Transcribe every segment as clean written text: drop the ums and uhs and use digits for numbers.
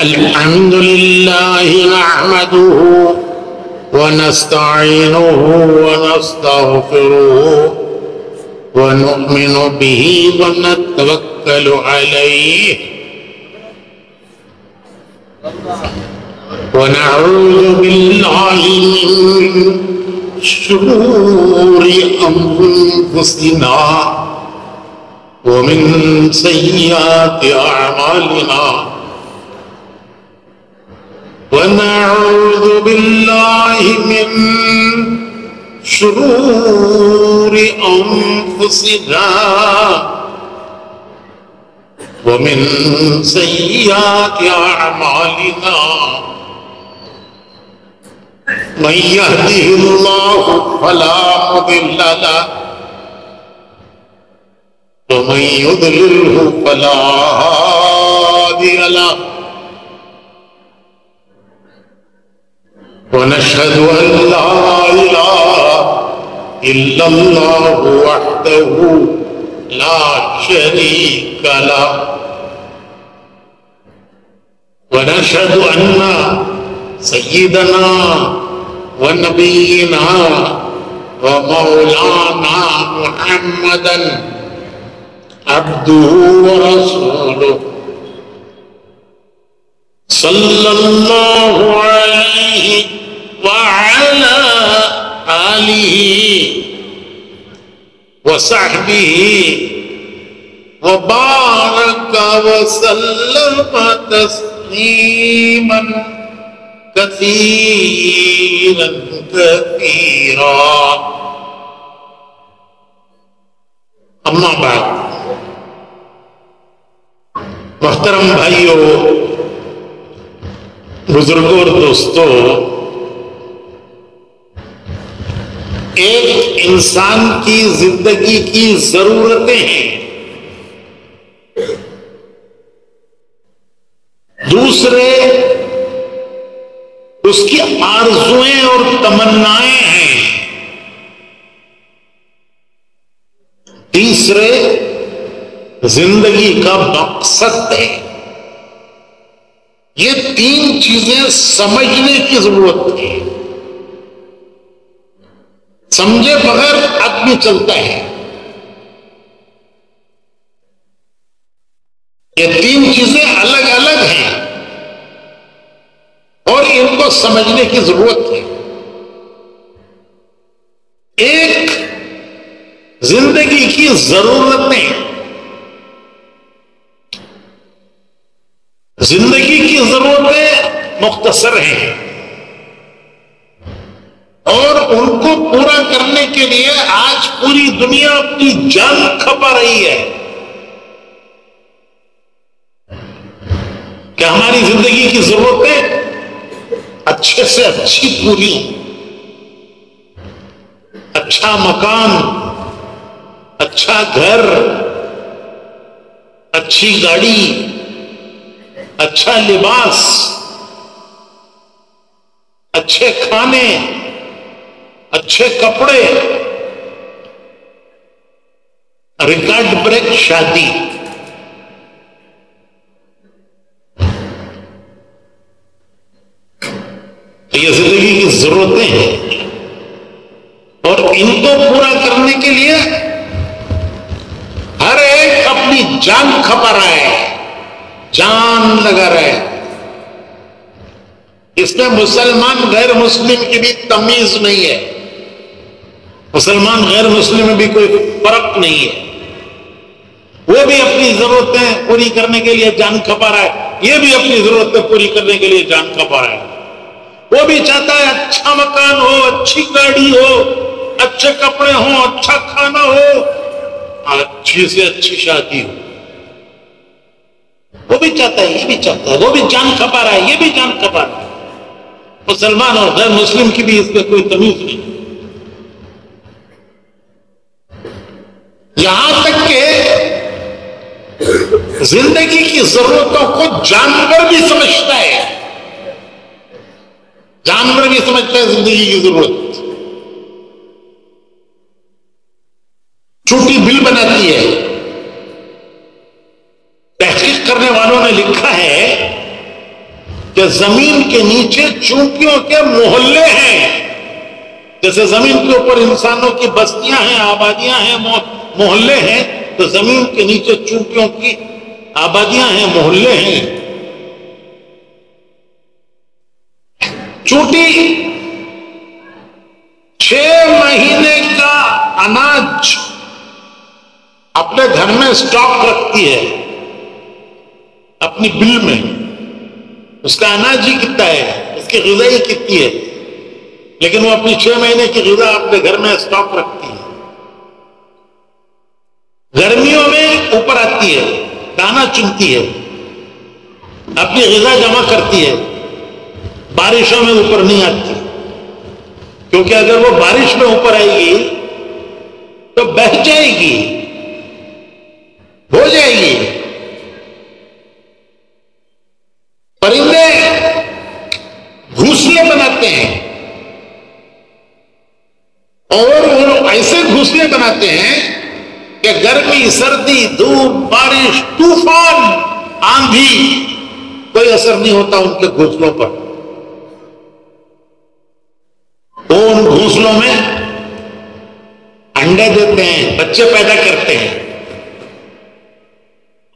الحمد لله نحمده ونستعينه ونستغفره ونؤمن به ونتوكل عليه ونعوذ بالله من شرور أنفسنا ومن سيئات أعمالنا ونعوذ بالله من شرور أنفسنا ومن سيئات أعمالنا من يهده الله فلا مضل له ومن يضلله فلا هادي له ونشهد أن لا إله إلا الله وحده لا شريك له ونشهد أن سيدنا ونبينا ومولانا محمدا عبده ورسوله صلى الله عليه وعلى آله وصحبه وبارك وسلم تسليما كثيرا كثيرا اما بعد محترم بھائیوں، بزرگوں اور دوستوں، ایک انسان کی زندگی کی ضرورتیں ہیں، دوسرے اس کی آرزویں اور تمنائیں ہیں، تیسرے زندگی کا مقصد ہے۔ یہ تین چیزیں سمجھنے کی ضرورت ہے، سمجھے بغیر آدمی چلتا ہے۔ یہ تین چیزیں الگ الگ ہیں اور ان کو سمجھنے کی ضرورت ہے۔ ایک زندگی کی ضرورتیں، زندگی کی ضرورتیں مختصر ہیں اور ان کو پورا کرنے کے لیے آج پوری دنیا اپنی جان کھپا رہی ہے کہ ہماری زندگی کی ضرورتیں اچھے سے اچھی پوری، اچھا مکان، اچھا گھر، اچھی گاڑی، اچھا لباس، اچھے کھانے، اچھے کپڑے، ریکارڈ بریک شادی۔ یہ زندگی کی ضرورتیں ہیں اور ان کو پورا کرنے کے لیے ہر ایک اپنی جان کھپا رہا ہے، جان لگا رہا ہے۔ اس میں مسلمان غیر مسلم کی بھی تمیز نہیں ہے، مسلمان غیر مسلم میں بھی کوئی فرق نہیں ہے، وہ بھی اپنی ضرورتیں پوری کرنے کے لیے جان کھپا رہا ہے، یہ بھی اپنی ضرورتیں پوری کرنے کے لیے جان کھپا رہا ہے۔ وہ بھی چاہتا ہے اچھا مکان ہو، اچھی گاڑی ہو، اچھے کپڑے ہوں، اچھا کھانا ہو، اچھی سے اچھی شادی ہو۔ وہ بھی چاہتا ہے، یہ بھی چاہتا ہے، وہ بھی جان کھپا رہا ہے، یہ بھی جان کھپا رہا ہے۔ مسلمان اور غیر مسلم کی بھی اس میں کوئی تمیز نہیں۔ یہاں تک کہ زندگی کی ضرورتوں کو جانور بھی سمجھتا ہے، جانور بھی سمجھتا ہے زندگی کی ضرورت۔ چھوٹی بل بناتی ہے، میں لکھا ہے کہ زمین کے نیچے چونٹیوں کے محلے ہیں. جیسے زمین کے اوپر انسانوں کی بستیاں ہیں، آبادیاں ہیں، محلے ہیں، تو زمین کے نیچے چونٹیوں کی آبادیاں ہیں، محلے ہیں. چونٹی 6 مہینے کا اناج اپنے گھر میں اسٹاک رکھتی ہے، اپنی بل میں. اس کا اناج ہی کتنا ہے، اس کی غذا ہی کتنی ہے، لیکن وہ اپنی 6 مہینے کی غذا اپنے گھر میں اسٹاک رکھتی ہے. گرمیوں میں اوپر آتی ہے، دانا چنتی ہے، اپنی غذا جمع کرتی ہے. بارشوں میں اوپر نہیں آتی، کیونکہ اگر وہ بارش میں اوپر آئے گی تو بہہ جائے گی، ہو جائے گی. پرندے گھونسلے بناتے ہیں، اور وہ ایسے گھونسلے بناتے ہیں کہ گرمی، سردی، دھوپ، بارش، طوفان، آندھی، کوئی اثر نہیں ہوتا ان کے گھونسلوں پر. وہ ان گھونسلوں میں انڈے دیتے ہیں، بچے پیدا کرتے ہیں.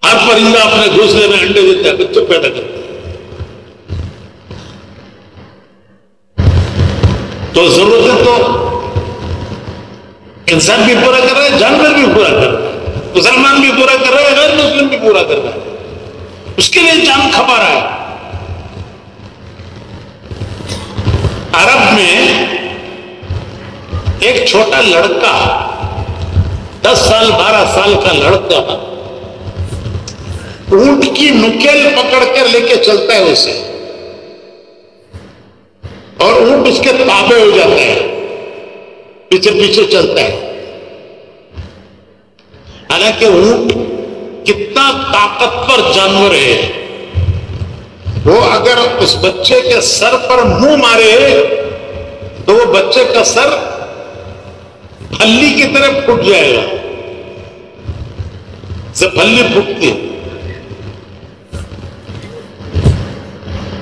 ہر پرندہ اپنے گھونسلے میں انڈے دیتا ہے، بچے پیدا کرتے ہیں. تو ضرورتیں تو انسان بھی پورا کر رہا ہے، جانور بھی پورا کر رہا ہے، مسلمان بھی پورا کر رہا ہے، غیر مسلم بھی پورا کر رہا ہے. اس کے لیے جان کھپا رہا ہے. عرب میں ایک چھوٹا لڑکا، 10 سال 12 سال کا لڑکا، اونٹ کی نکیل پکڑ کر لے کے چلتا ہے اسے، اور اونٹ اس کے تابع ہو جاتا ہے، پیچھے پیچھے چلتا ہے. حالانکہ اونٹ کتنا طاقتور جانور ہے، وہ اگر اس بچے کے سر پر منہ مارے تو وہ بچے کا سر پھلی کی طرح پھٹ جائے گا. سے پھلی پھٹتی ہے،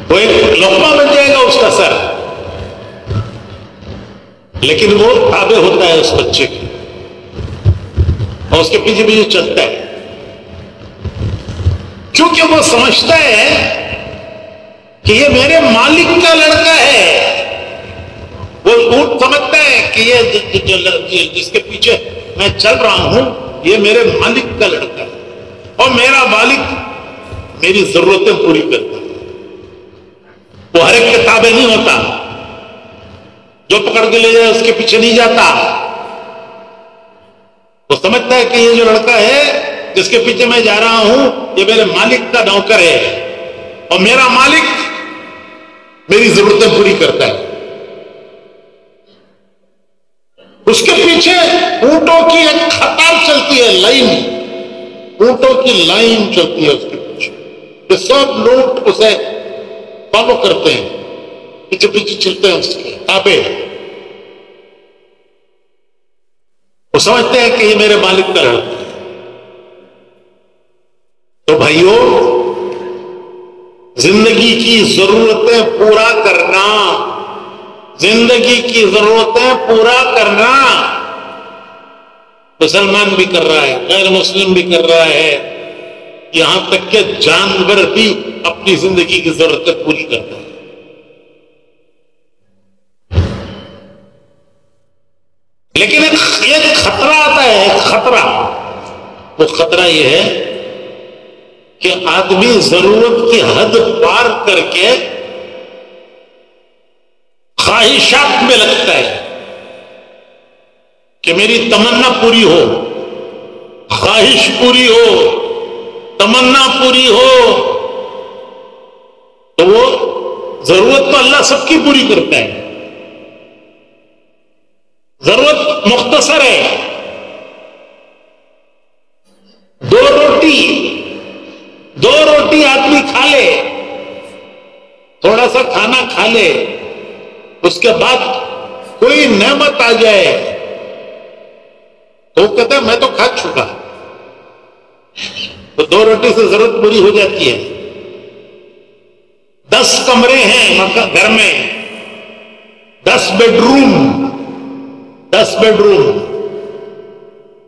وہ ایک لقمہ بن جائے گا اس کا سر، لیکن وہ تابع ہوتا ہے اس بچے کے اور اس کے پیچھے پیچھے چلتا ہے، کیونکہ وہ سمجھتا ہے کہ یہ میرے مالک کا لڑکا ہے. وہ اونٹ سمجھتا ہے کہ یہ جس کے پیچھے میں چل رہا ہوں یہ میرے مالک کا لڑکا ہے، اور میرا مالک میری ضرورتیں پوری کرتا ہے. وہ ہر ایک کے تابع نہیں ہوتا، جو پکڑ کے لے جائے اس کے پیچھے نہیں جاتا. وہ سمجھتا ہے کہ یہ جو لڑکا ہے جس کے پیچھے میں جا رہا ہوں یہ میرے مالک کا نوکر ہے، اور میرا مالک میری ضرورتیں پوری کرتا ہے. اس کے پیچھے اونٹوں کی ایک قطار چلتی ہے، لائن، اونٹوں کی لائن چلتی ہے اس کے پیچھے، کہ سب لوگ اسے فالو کرتے ہیں، پیچھے پیچھے چلتے ہیں، اس کے تابع. وہ سمجھتے ہیں کہ یہ میرے مالک کا لڑکا ہے. تو بھائیوں، زندگی کی ضرورتیں پورا کرنا، زندگی کی ضرورتیں پورا کرنا مسلمان بھی کر رہا ہے، غیر مسلم بھی کر رہا ہے، یہاں تک کہ جانور بھی اپنی زندگی کی ضرورتیں پوری کرتا ہے. لیکن ایک خطرہ آتا ہے، ایک خطرہ. وہ خطرہ یہ ہے کہ آدمی ضرورت کی حد پار کر کے خواہشات میں لگتا ہے کہ میری تمنا پوری ہو، خواہش پوری ہو، تمنا پوری ہو. تو وہ ضرورت تو اللہ سب کی پوری کرتا ہے. ضرورت مختصر ہے، 2 روٹی آدمی کھا لے، تھوڑا سا کھانا کھا لے، اس کے بعد کوئی نعمت آ جائے تو وہ کہتا ہے میں تو کھا چکا. تو 2 روٹی سے ضرورت پوری ہو جاتی ہے. 10 کمرے ہیں گھر میں، 10 بیڈ روم.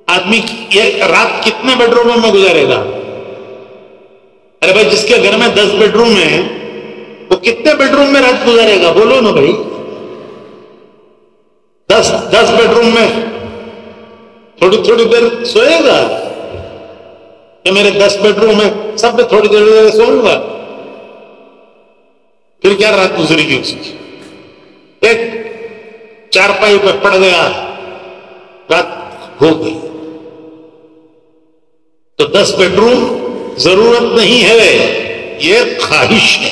آدمی ایک رات کتنے بیڈ روموں میں گزارے گا؟ ارے بھائی جس کے گھر میں 10 بیڈ روم ہیں وہ کتنے بیڈ روم میں رات گزارے گا؟ بولو نا بھائی. 10 بیڈ روم میں تھوڑی دیر سوئے گا کہ میرے 10 بیڈ روم ہے سب میں تھوڑی دیر سوؤں گا؟ پھر کیا رات گزری گی اس کی؟ ایک چارپائی پہ پڑ گیا، رات ہو گئی. تو 10 بیڈ روم ضرورت نہیں ہے، یہ خواہش ہے.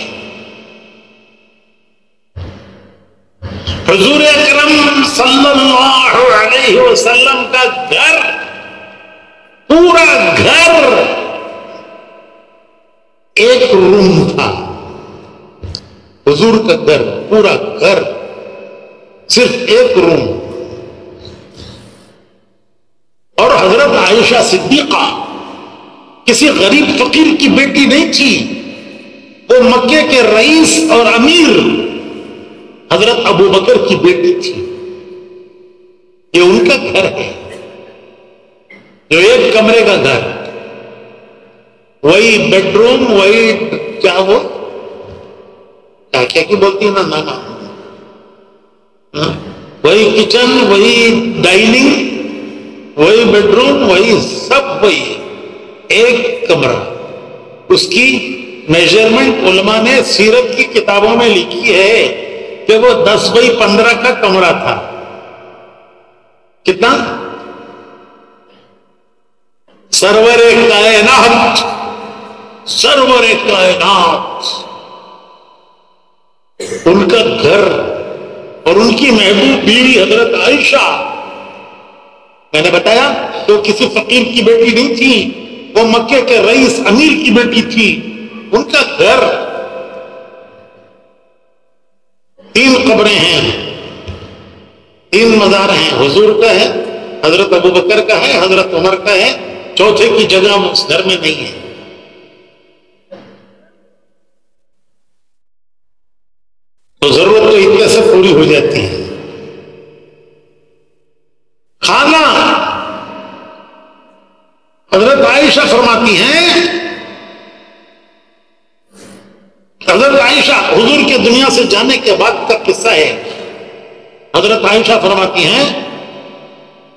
حضور اکرم صلی اللہ علیہ وسلم کا گھر، پورا گھر ایک روم تھا. حضور کا گھر، پورا گھر صرف ایک روم. اور حضرت عائشہ صدیقہ کسی غریب فقیر کی بیٹی نہیں تھی، وہ مکے کے رئیس اور امیر حضرت ابو بکر کی بیٹی تھی. یہ ان کا گھر ہے، جو ایک کمرے کا گھر، وہی بیڈ روم، وہی کیا وہ کیا بولتی ہے نا نانا، وہی کچن، وہی ڈائننگ، وہی بیڈ روم، وہی سب وہی ایک کمرہ. اس کی میجرمنٹ علماء نے سیرت کی کتابوں میں لکھی ہے کہ وہ 10x15 کا کمرہ تھا. کتنا؟ سرور کائنات، سرور کائنات ان کا گھر. اور ان کی محبوب بیوی حضرت عائشہ، میں نے بتایا تو کسی فقیر کی بیٹی نہیں تھی، وہ مکے کے رئیس امیر کی بیٹی تھی. ان کا گھر 3 قبریں ہیں، 3 مزار ہیں. حضور کا ہے، حضرت ابو بکر کا ہے، حضرت عمر کا ہے، چوتھے کی جگہ اس گھر میں نہیں ہے. تو ضرورت تو اتنے سے پوری ہو جاتی ہے. کھانا حضرت عائشہ فرماتی ہیں، حضرت عائشہ حضور کے دنیا سے جانے کے بعد کا قصہ ہے. حضرت عائشہ فرماتی ہیں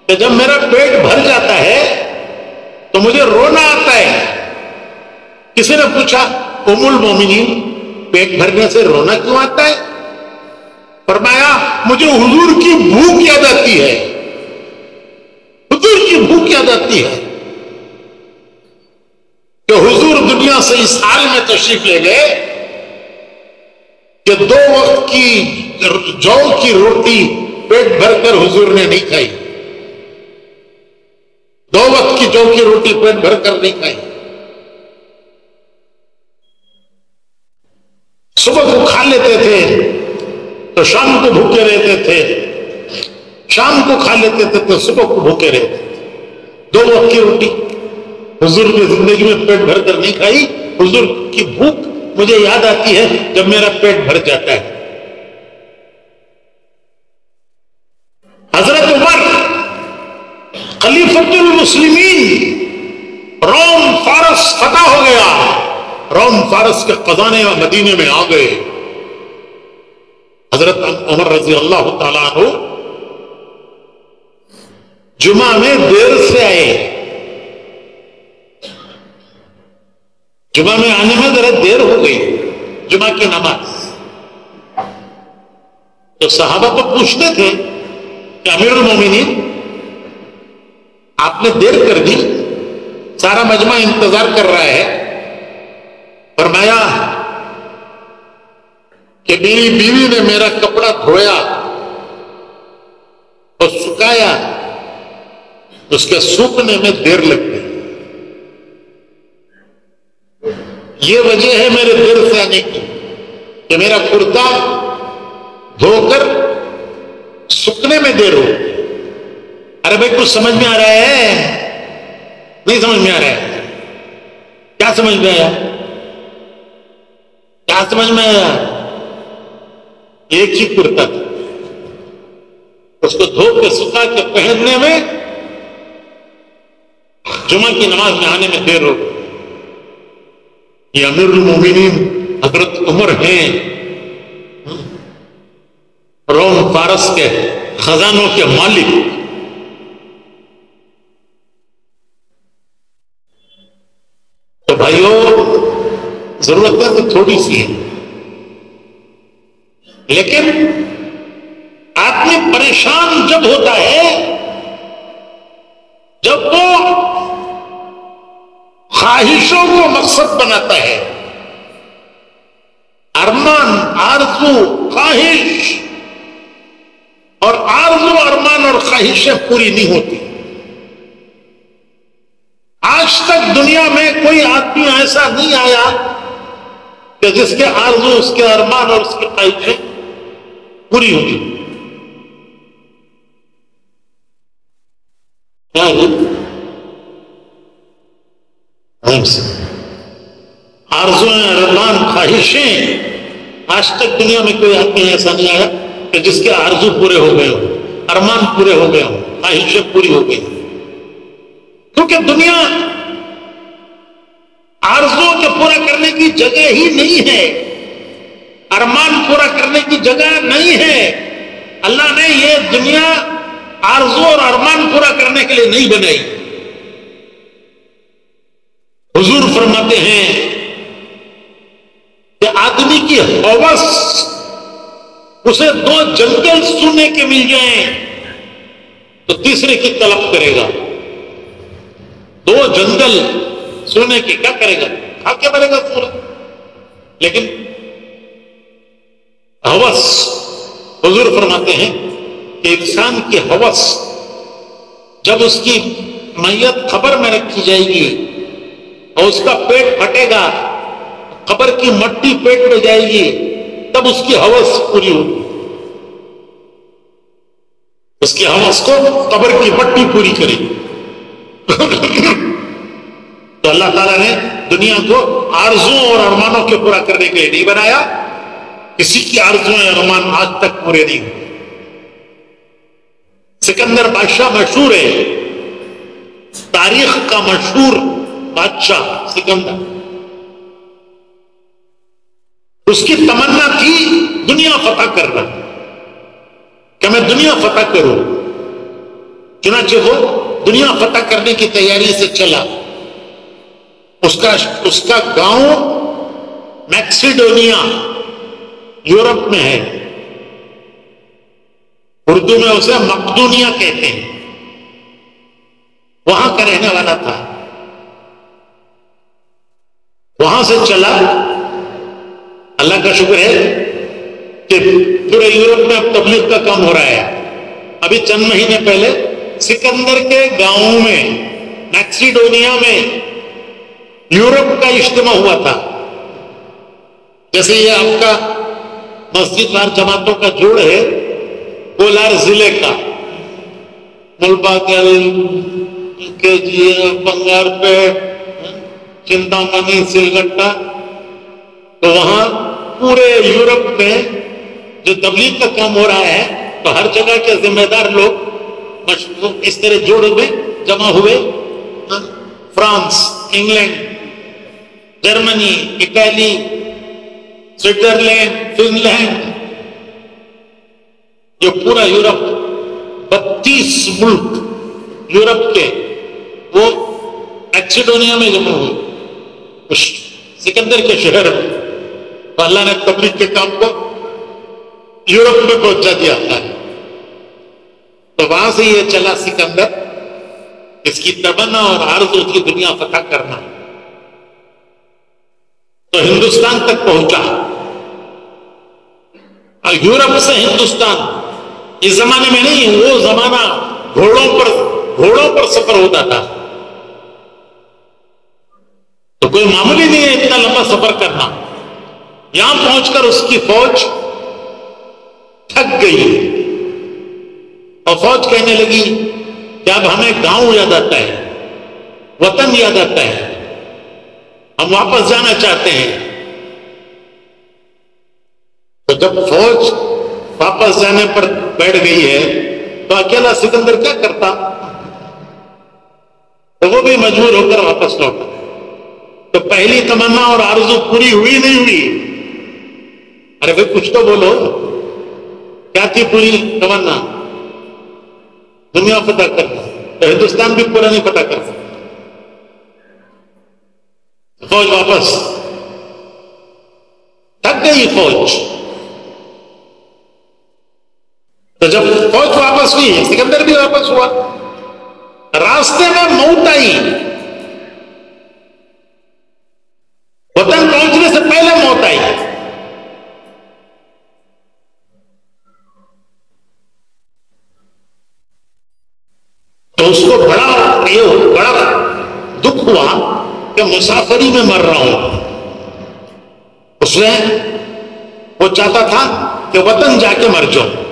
کہ جب میرا پیٹ بھر جاتا ہے تو مجھے رونا آتا ہے. کسی نے پوچھا ام المومنین پیٹ بھرنے سے رونا کیوں آتا ہے؟ فرمایا مجھے حضور کی بھوک یاد آتی ہے، حضور کی بھوک یاد آتی ہے کہ حضور دنیا سے اس حال میں تشریف لے گئے کہ 2 وقت کی جو کی روٹی پیٹ بھر کر حضور نے نہیں کھائی. 2 وقت کی جو کی روٹی پیٹ بھر کر نہیں کھائی. صبح کو کھا لیتے تھے تو شام کو بھوکے رہتے تھے، شام کو کھا لیتے تھے تو صبح کو بھوکے رہتے تھے. 2 وقت کی روٹی حضور کی زندگی میں پیٹ بھر کر نہیں کھائی. حضور کی بھوک مجھے یاد آتی ہے جب میرا پیٹ بھر جاتا ہے. حضرت عمر خلیفۃ المسلمین، روم فارس فتح ہو گیا، روم فارس کے خزانے مدینے میں آ گئے. حضرت عمر رضی اللہ تعالیٰ عنہ جمعہ میں دیر سے آئے. جمعہ میں آنے میں ذرا دیر ہو گئی، جمعہ کی نماز. تو صحابہ تو پوچھتے تھے کہ امیر المومنین آپ نے دیر کر دی، سارا مجمع انتظار کر رہا ہے. فرمایا کہ میری بیوی نے میرا کپڑا دھویا اور سکھایا، اس کے سوکھنے میں دیر لگ گئی. یہ وجہ ہے میرے دیر سے آنے کی کہ میرا کرتا دھو کر سکھنے میں دیر ہو. ارے بھائی کچھ سمجھ میں آ رہا ہے؟ نہیں سمجھ میں آ رہا ہے؟ کیا سمجھ میں آیا؟ کیا سمجھ میں آیا؟ ایک ہی کرتا تھا، اس کو دھو کے سکھا کے پہننے میں جمعہ کی نماز میں آنے میں دیر ہو گئی۔ یہ امیر المومنین حضرت عمر ہیں، روم فارس کے خزانوں کے مالک، تو بھائیوں ضرورتیں تو تھوڑی سی ہیں، لیکن آدمی پریشان جب ہوتا ہے جب وہ خواہشوں کو مقصد بناتا ہے، ارمان، آرزو، خواہش، اور آرزو، ارمان اور خواہشیں پوری نہیں ہوتی۔ آج تک دنیا میں کوئی آدمی ایسا نہیں آیا کہ جس کے آرزو، اس کے ارمان اور اس کی خواہشیں پوری ہوگی۔ کیا ہے؟ آرزویں، ارمان، خواہشیں، آج تک دنیا میں کوئی آدمی ایسا نہیں آیا کہ جس کے آرزو پورے ہو گئے ہوں، ارمان پورے ہو گئے ہوں، خواہشیں پوری ہو گئی ہوں۔ کیونکہ دنیا آرزو کے پورا کرنے کی جگہ ہی نہیں ہے، ارمان پورا کرنے کی جگہ نہیں ہے۔ اللہ نے یہ دنیا آرزو اور ارمان پورا کرنے کے لیے نہیں بنائی۔ حضور فرماتے ہیں کہ آدمی کی ہوس اسے دو جنگل سونے کے مل جائیں تو تیسرے کی طلب کرے گا۔ دو جنگل سونے کی کیا کرے گا؟ کھا کے مرے گا سونا۔ لیکن ہوس، حضور فرماتے ہیں کہ انسان کی ہوس جب اس کی میت قبر میں رکھی جائے گی اور اس کا پیٹ پھٹے گا، قبر کی مٹی پیٹ میں جائے گی، تب اس کی ہوس پوری ہوگی۔ اس کی ہوس کو قبر کی مٹی پوری کرے گی۔ تو اللہ تعالیٰ نے دنیا کو آرزوؤں اور ارمانوں کے پورا کرنے کے لیے نہیں بنایا۔ کسی کی آرزویں اور ارمان آج تک پورے نہیں ہوئے۔ سکندر بادشاہ مشہور ہے، تاریخ کا مشہور بادشاہ سکندر، اس کی تمنا تھی دنیا فتح کرنا، کہ میں دنیا فتح کروں۔ چنانچہ وہ دنیا فتح کرنے کی تیاری سے چلا۔ اس کا گاؤں میکسیڈونیا یورپ میں ہے، اردو میں اسے مقدونیہ کہتے ہیں، وہاں کا رہنے والا تھا۔ وہاں سے چلا، اللہ کا شکر ہے کہ پورے یورپ میں اب تبلیغ کا کام ہو رہا ہے۔ ابھی چند مہینے پہلے سکندر کے گاؤں میں میکسیڈونیا میں یورپ کا اجتماع ہوا تھا۔ جیسے یہ آپ کا مسجد وار جماعتوں کا جوڑ ہے، کولار ضلع کا ملباگل کے جی بنگار پیٹ، چنتامنی، سلگٹا، تو وہاں پورے یورپ میں جو تبلیغ کا کام ہو رہا ہے تو ہر جگہ کے ذمہ دار لوگ اس طرح جوڑ میں جمع ہوئے۔ France, England, Germany, Italy, Switzerland, Finland, جو پورا یورپ 32 ملک یورپ کے وہ میکسیڈونیا میں جمع ہوئے، سکندر کے شہر میں۔ تو اللہ نے تبلیغ کے کام کو یورپ میں پہنچا دیا ہے۔ تو وہاں سے یہ چلا سکندر، اس کی تمنا اور آرزو کی دنیا فتح کرنا، تو ہندوستان تک پہنچا۔ اور یورپ سے ہندوستان اس زمانے میں نہیں، وہ زمانہ گھوڑوں پر سفر ہوتا تھا، تو کوئی معمولی نہیں ہے اتنا لمبا سفر کرنا۔ یہاں پہنچ کر اس کی فوج تھک گئی اور فوج کہنے لگی کہ اب ہمیں گاؤں یاد آتا ہے، وطن یاد آتا ہے، ہم واپس جانا چاہتے ہیں۔ تو جب فوج واپس جانے پر بیٹھ گئی ہے تو اکیلا سکندر کیا کرتا؟ تو وہ بھی مجبور ہو کر واپس لوٹا. تو پہلی تمنا اور آرزو پوری ہوئی نہیں ہوئی؟ ارے بھائی کچھ تو بولو، کیا تھی پوری تمنا؟ دنیا فتح کرنا. تو ہندوستان بھی پورا نہیں فتح کر سکتا. فوج واپس، تھک گئی فوج. تو جب فوج واپس ہوئی، سکندر بھی واپس ہوا. راستے میں موت آئی، وطن پہنچنے سے پہلے موت آئی. تو اس کو بڑا دکھ ہوا کہ مسافری میں مر رہا ہوں. اس نے وہ چاہتا تھا کہ وطن جا کے مر جاؤں.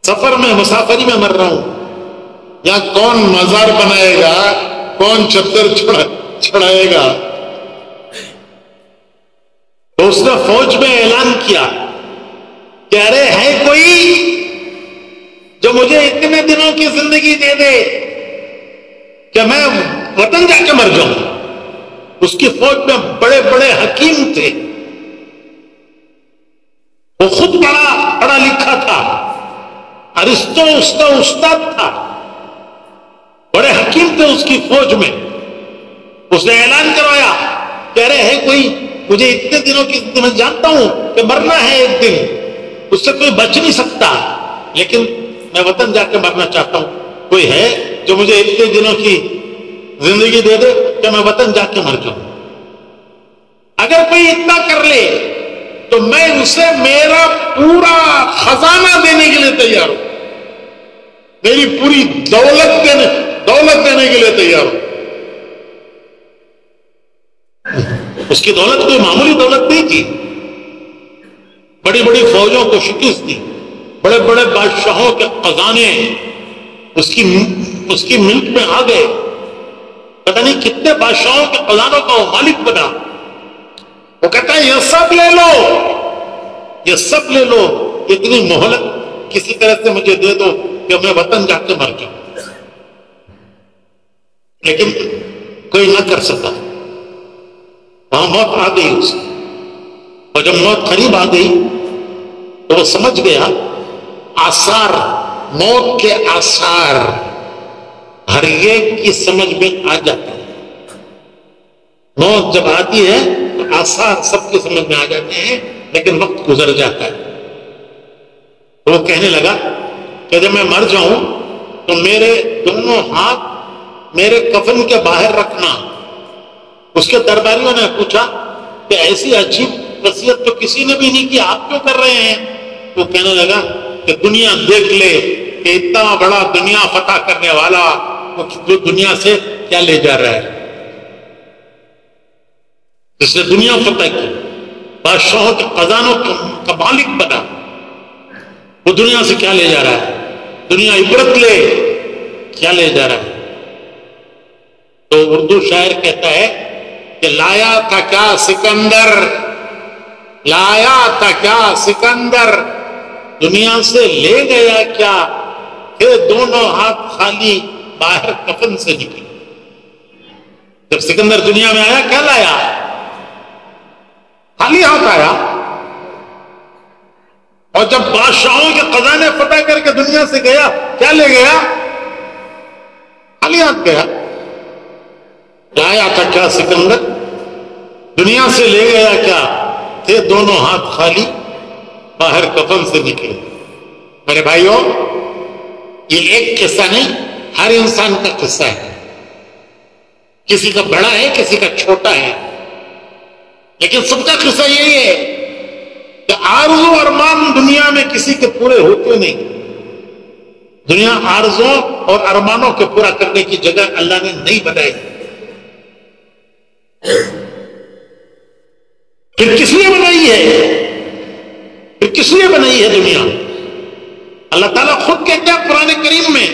سفر میں مسافری میں مر رہا ہوں. یا کون مزار بنائے گا، کون چادر چھڑائے گا. تو اس نے فوج میں اعلان کیا کہ ارے ہے کوئی جو مجھے اتنے دنوں کی زندگی دے دے کہ میں وطن جا کے مر جاؤں. اس کی فوج میں بڑے بڑے حکیم تھے، وہ خود پڑھا لکھا تھا، ارسطو اس کا استاد تھا، بڑے حکیم تھے اس کی فوج میں. اس نے اعلان کروایا کہ ارے ہے کوئی مجھے اتنے دنوں کی میں جانتا ہوں کہ مرنا ہے ایک دن، اس سے کوئی بچ نہیں سکتا، لیکن میں وطن جا کے مرنا چاہتا ہوں. کوئی ہے جو مجھے اتنے دنوں کی زندگی دے دے کہ میں وطن جا کے مر جاؤں. اگر کوئی اتنا کر لے تو میں اسے میرا پورا خزانہ دینے کے لیے تیار ہوں، میری پوری دولت دینے کے لیے تیار ہوں. اس کی دولت کوئی معمولی دولت نہیں تھی. بڑی بڑی فوجوں کو شکست دی، بڑے بڑے بادشاہوں کے خزانے اس کی ملک میں آ گئے. پتہ نہیں کتنے بادشاہوں کے خزانوں کا وہ مالک بنا. وہ کہتا ہے یہ سب لے لو، یہ سب لے لو، اتنی مہلت کسی طرح سے مجھے دے دو کہ میں وطن جا کے مر جاؤں. لیکن کوئی نہ کر سکا. وہاں موت آ گئی اس کی. اور جب موت قریب آ گئی تو وہ سمجھ گیا آثار، موت کے آثار ہر ایک کی سمجھ میں آ جاتے ہیں. موت جب آتی ہے تو آثار سب کے سمجھ میں آ جاتے ہیں، لیکن وقت گزر جاتا ہے. تو وہ کہنے لگا کہ جب میں مر جاؤں تو میرے دونوں ہاتھ میرے کفن کے باہر رکھنا. اس کے درباریوں نے پوچھا کہ ایسی عجیب وصیت تو کسی نے بھی نہیں کی، آپ کیوں کر رہے ہیں؟ وہ کہنے لگا کہ دنیا دیکھ لے کہ اتنا بڑا دنیا فتح کرنے والا وہ دنیا سے کیا لے جا رہا ہے. جس نے دنیا فتح کی، بادشاہوں کے خزانوں کا مالک بنا، وہ دنیا سے کیا لے جا رہا ہے؟ دنیا عبرت لے، کیا لے جا رہا ہے؟ تو اردو شاعر کہتا ہے کہ لایا تھا کیا سکندر، لایا تھا کیا سکندر، دنیا سے لے گیا کیا، کہ دونوں ہاتھ خالی باہر کفن سے نکلے. جب سکندر دنیا میں آیا کیا لایا؟ خالی ہاتھ آیا. اور جب بادشاہوں کے خزانے فتح کر کے دنیا سے گیا کیا لے گیا؟ خالی ہاتھ گیا. لایا تھا کیا سکندر، دنیا سے لے گیا کیا، تھے دونوں ہاتھ خالی باہر کفن سے نکلے. میرے بھائیوں، یہ ایک قصہ نہیں، ہر انسان کا قصہ ہے. کسی کا بڑا ہے، کسی کا چھوٹا ہے، لیکن سب کا قصہ یہی ہے کہ آرزو ارمان دنیا میں کسی کے پورے ہوتے نہیں. دنیا آرزوں اور ارمانوں کے پورا کرنے کی جگہ اللہ نے نہیں بنائی. پھر کس لیے بنائی ہے؟ پھر کس لیے بنائی ہے دنیا؟ اللہ تعالیٰ خود کہتے ہیں قرآن کریم میں،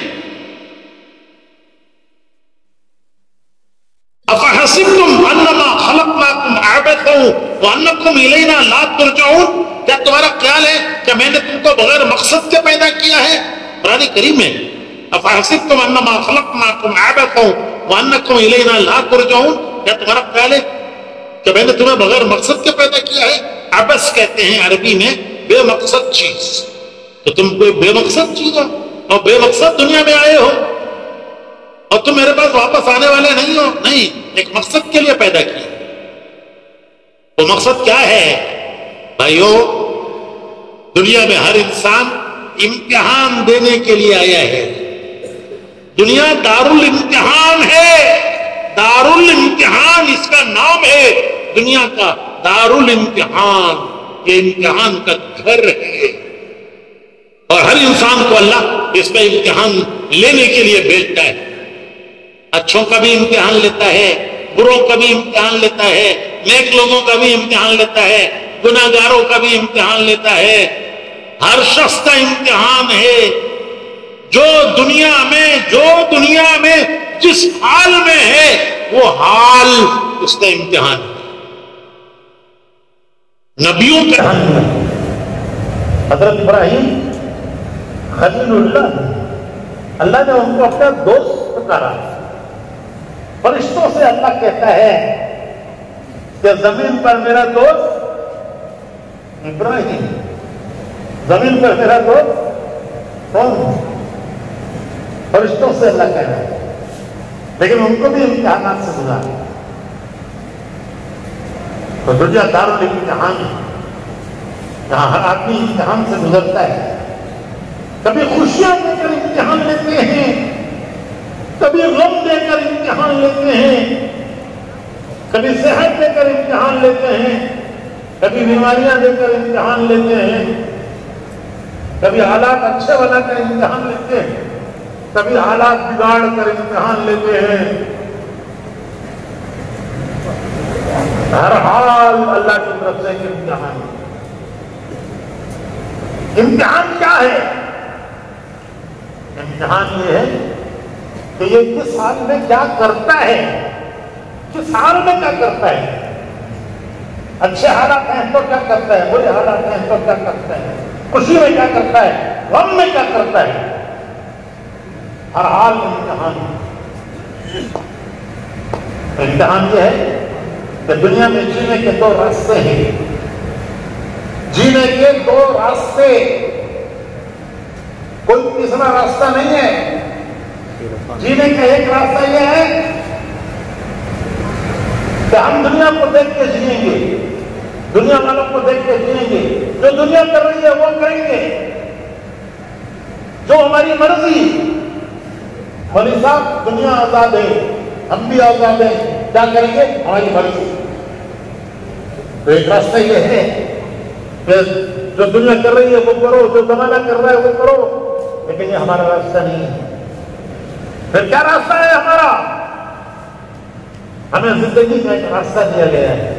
أَفَحَسِبْتُمْ أَنَّمَا خَلَقْنَاكُمْ عَبَثًا وَأَنَّكُمْ إِلَيْنَا لَا تُرْجَعُونَ. کیا تمہارا خیال ہے کہ میں نے تم کو بغیر مقصد کے پیدا کیا ہے؟ قرآن کریم میں أَفَحَسِبْتُمْ أَنَّمَا خَلَقْنَاكُمْ عَبَثًا وَأَنَّكُمْ إِلَيْنَا لَا تُرْجَعُونَ. کیا تمہارا خیال ہے کہ میں نے تمہیں بغیر مقصد کے پیدا کیا ہے؟ عبث کہتے ہیں عربی میں بے مقصد چیز. تو تم کوئی بے مقصد چیز ہو اور بے مقصد دنیا میں آئے ہو اور تم میرے پاس واپس آنے والے نہیں ہو. نہیں، ایک مقصد کے لیے پیدا کیا. وہ مقصد کیا ہے بھائیو؟ دنیا میں ہر انسان امتحان دینے کے لیے آیا ہے. دنیا دارالامتحان ہے. دارالامتحان اس کا نام ہے. دنیا کا دارالامتحان، یہ امتحان کا گھر ہے. اور ہر انسان کو اللہ اس کا امتحان لینے کے لیے بھیجتا ہے. اچھوں کا بھی امتحان لیتا ہے، بروں کا بھی امتحان لیتا ہے، نیک لوگوں کا بھی امتحان لیتا ہے، گناہ گاروں کا بھی امتحان لیتا ہے. ہر شخص کا امتحان ہے. جو دنیا میں جس حال میں ہے وہ حال اس کا امتحان ہے. نبیوں کا حضرت ابراہیم خلیل اللہ نے ان کو اپنا دوست پکارا. فرشتوں سے اللہ کہتا ہے کہ زمین پر میرا دوست ابراہیم، زمین پر میرا دوست کون؟ فرشتوں سے اللہ کہہ رہا ہے. لیکن ان کو بھی امتحانات سے گزارا. تو دنیا دارالامتحان جہاں ہر آدمی امتحان سے گزرتا ہے. کبھی خوشیاں دے کر امتحان لیتے ہیں، کبھی غم دے کر امتحان لیتے ہیں، کبھی صحت دے کر امتحان لیتے ہیں، کبھی بیماریاں دے کر امتحان لیتے ہیں، کبھی حالات اچھے بنا کر امتحان لیتے ہیں، کبھی حالات بگاڑ کر امتحان لیتے ہیں. ہر حال اللہ کی طرف سے ایک امتحان ہے. امتحان کیا ہے؟ امتحان یہ ہے کہ یہ کس حال میں کیا کرتا ہے، کس حال میں کیا کرتا ہے. اچھے حالات ہیں تو کیا کرتا ہے، برے حالات ہیں تو کیا کرتا ہے، خوشی میں کیا کرتا ہے، غم میں کیا کرتا ہے. ہر حال میں امتحان. امتحان یہ ہے کہ دنیا میں جینے کے دو راستے ہیں. جینے کے دو راستے، کوئی تیسرا راستہ نہیں ہے. جینے کا ایک راستہ یہ ہے کہ ہم دنیا کو دیکھ کے جیئیں گے، دنیا والوں کو دیکھ کے جیئیں گے، جو دنیا کر رہی ہے وہ کریں گے، جو ہماری مرضی. مولوی صاحب دنیا آزاد ہے، ہم بھی آزاد ہیں، کیا کریں گے؟ ہماری مرضی. تو ایک راستہ یہ ہے کہ جو دنیا کر رہی ہے وہ کرو، جو زمانہ کر رہا ہے وہ کرو. لیکن یہ ہمارا راستہ نہیں ہے. پھر کیا راستہ ہے ہمارا؟ ہمیں زندگی کا ایک راستہ دیا گیا ہے.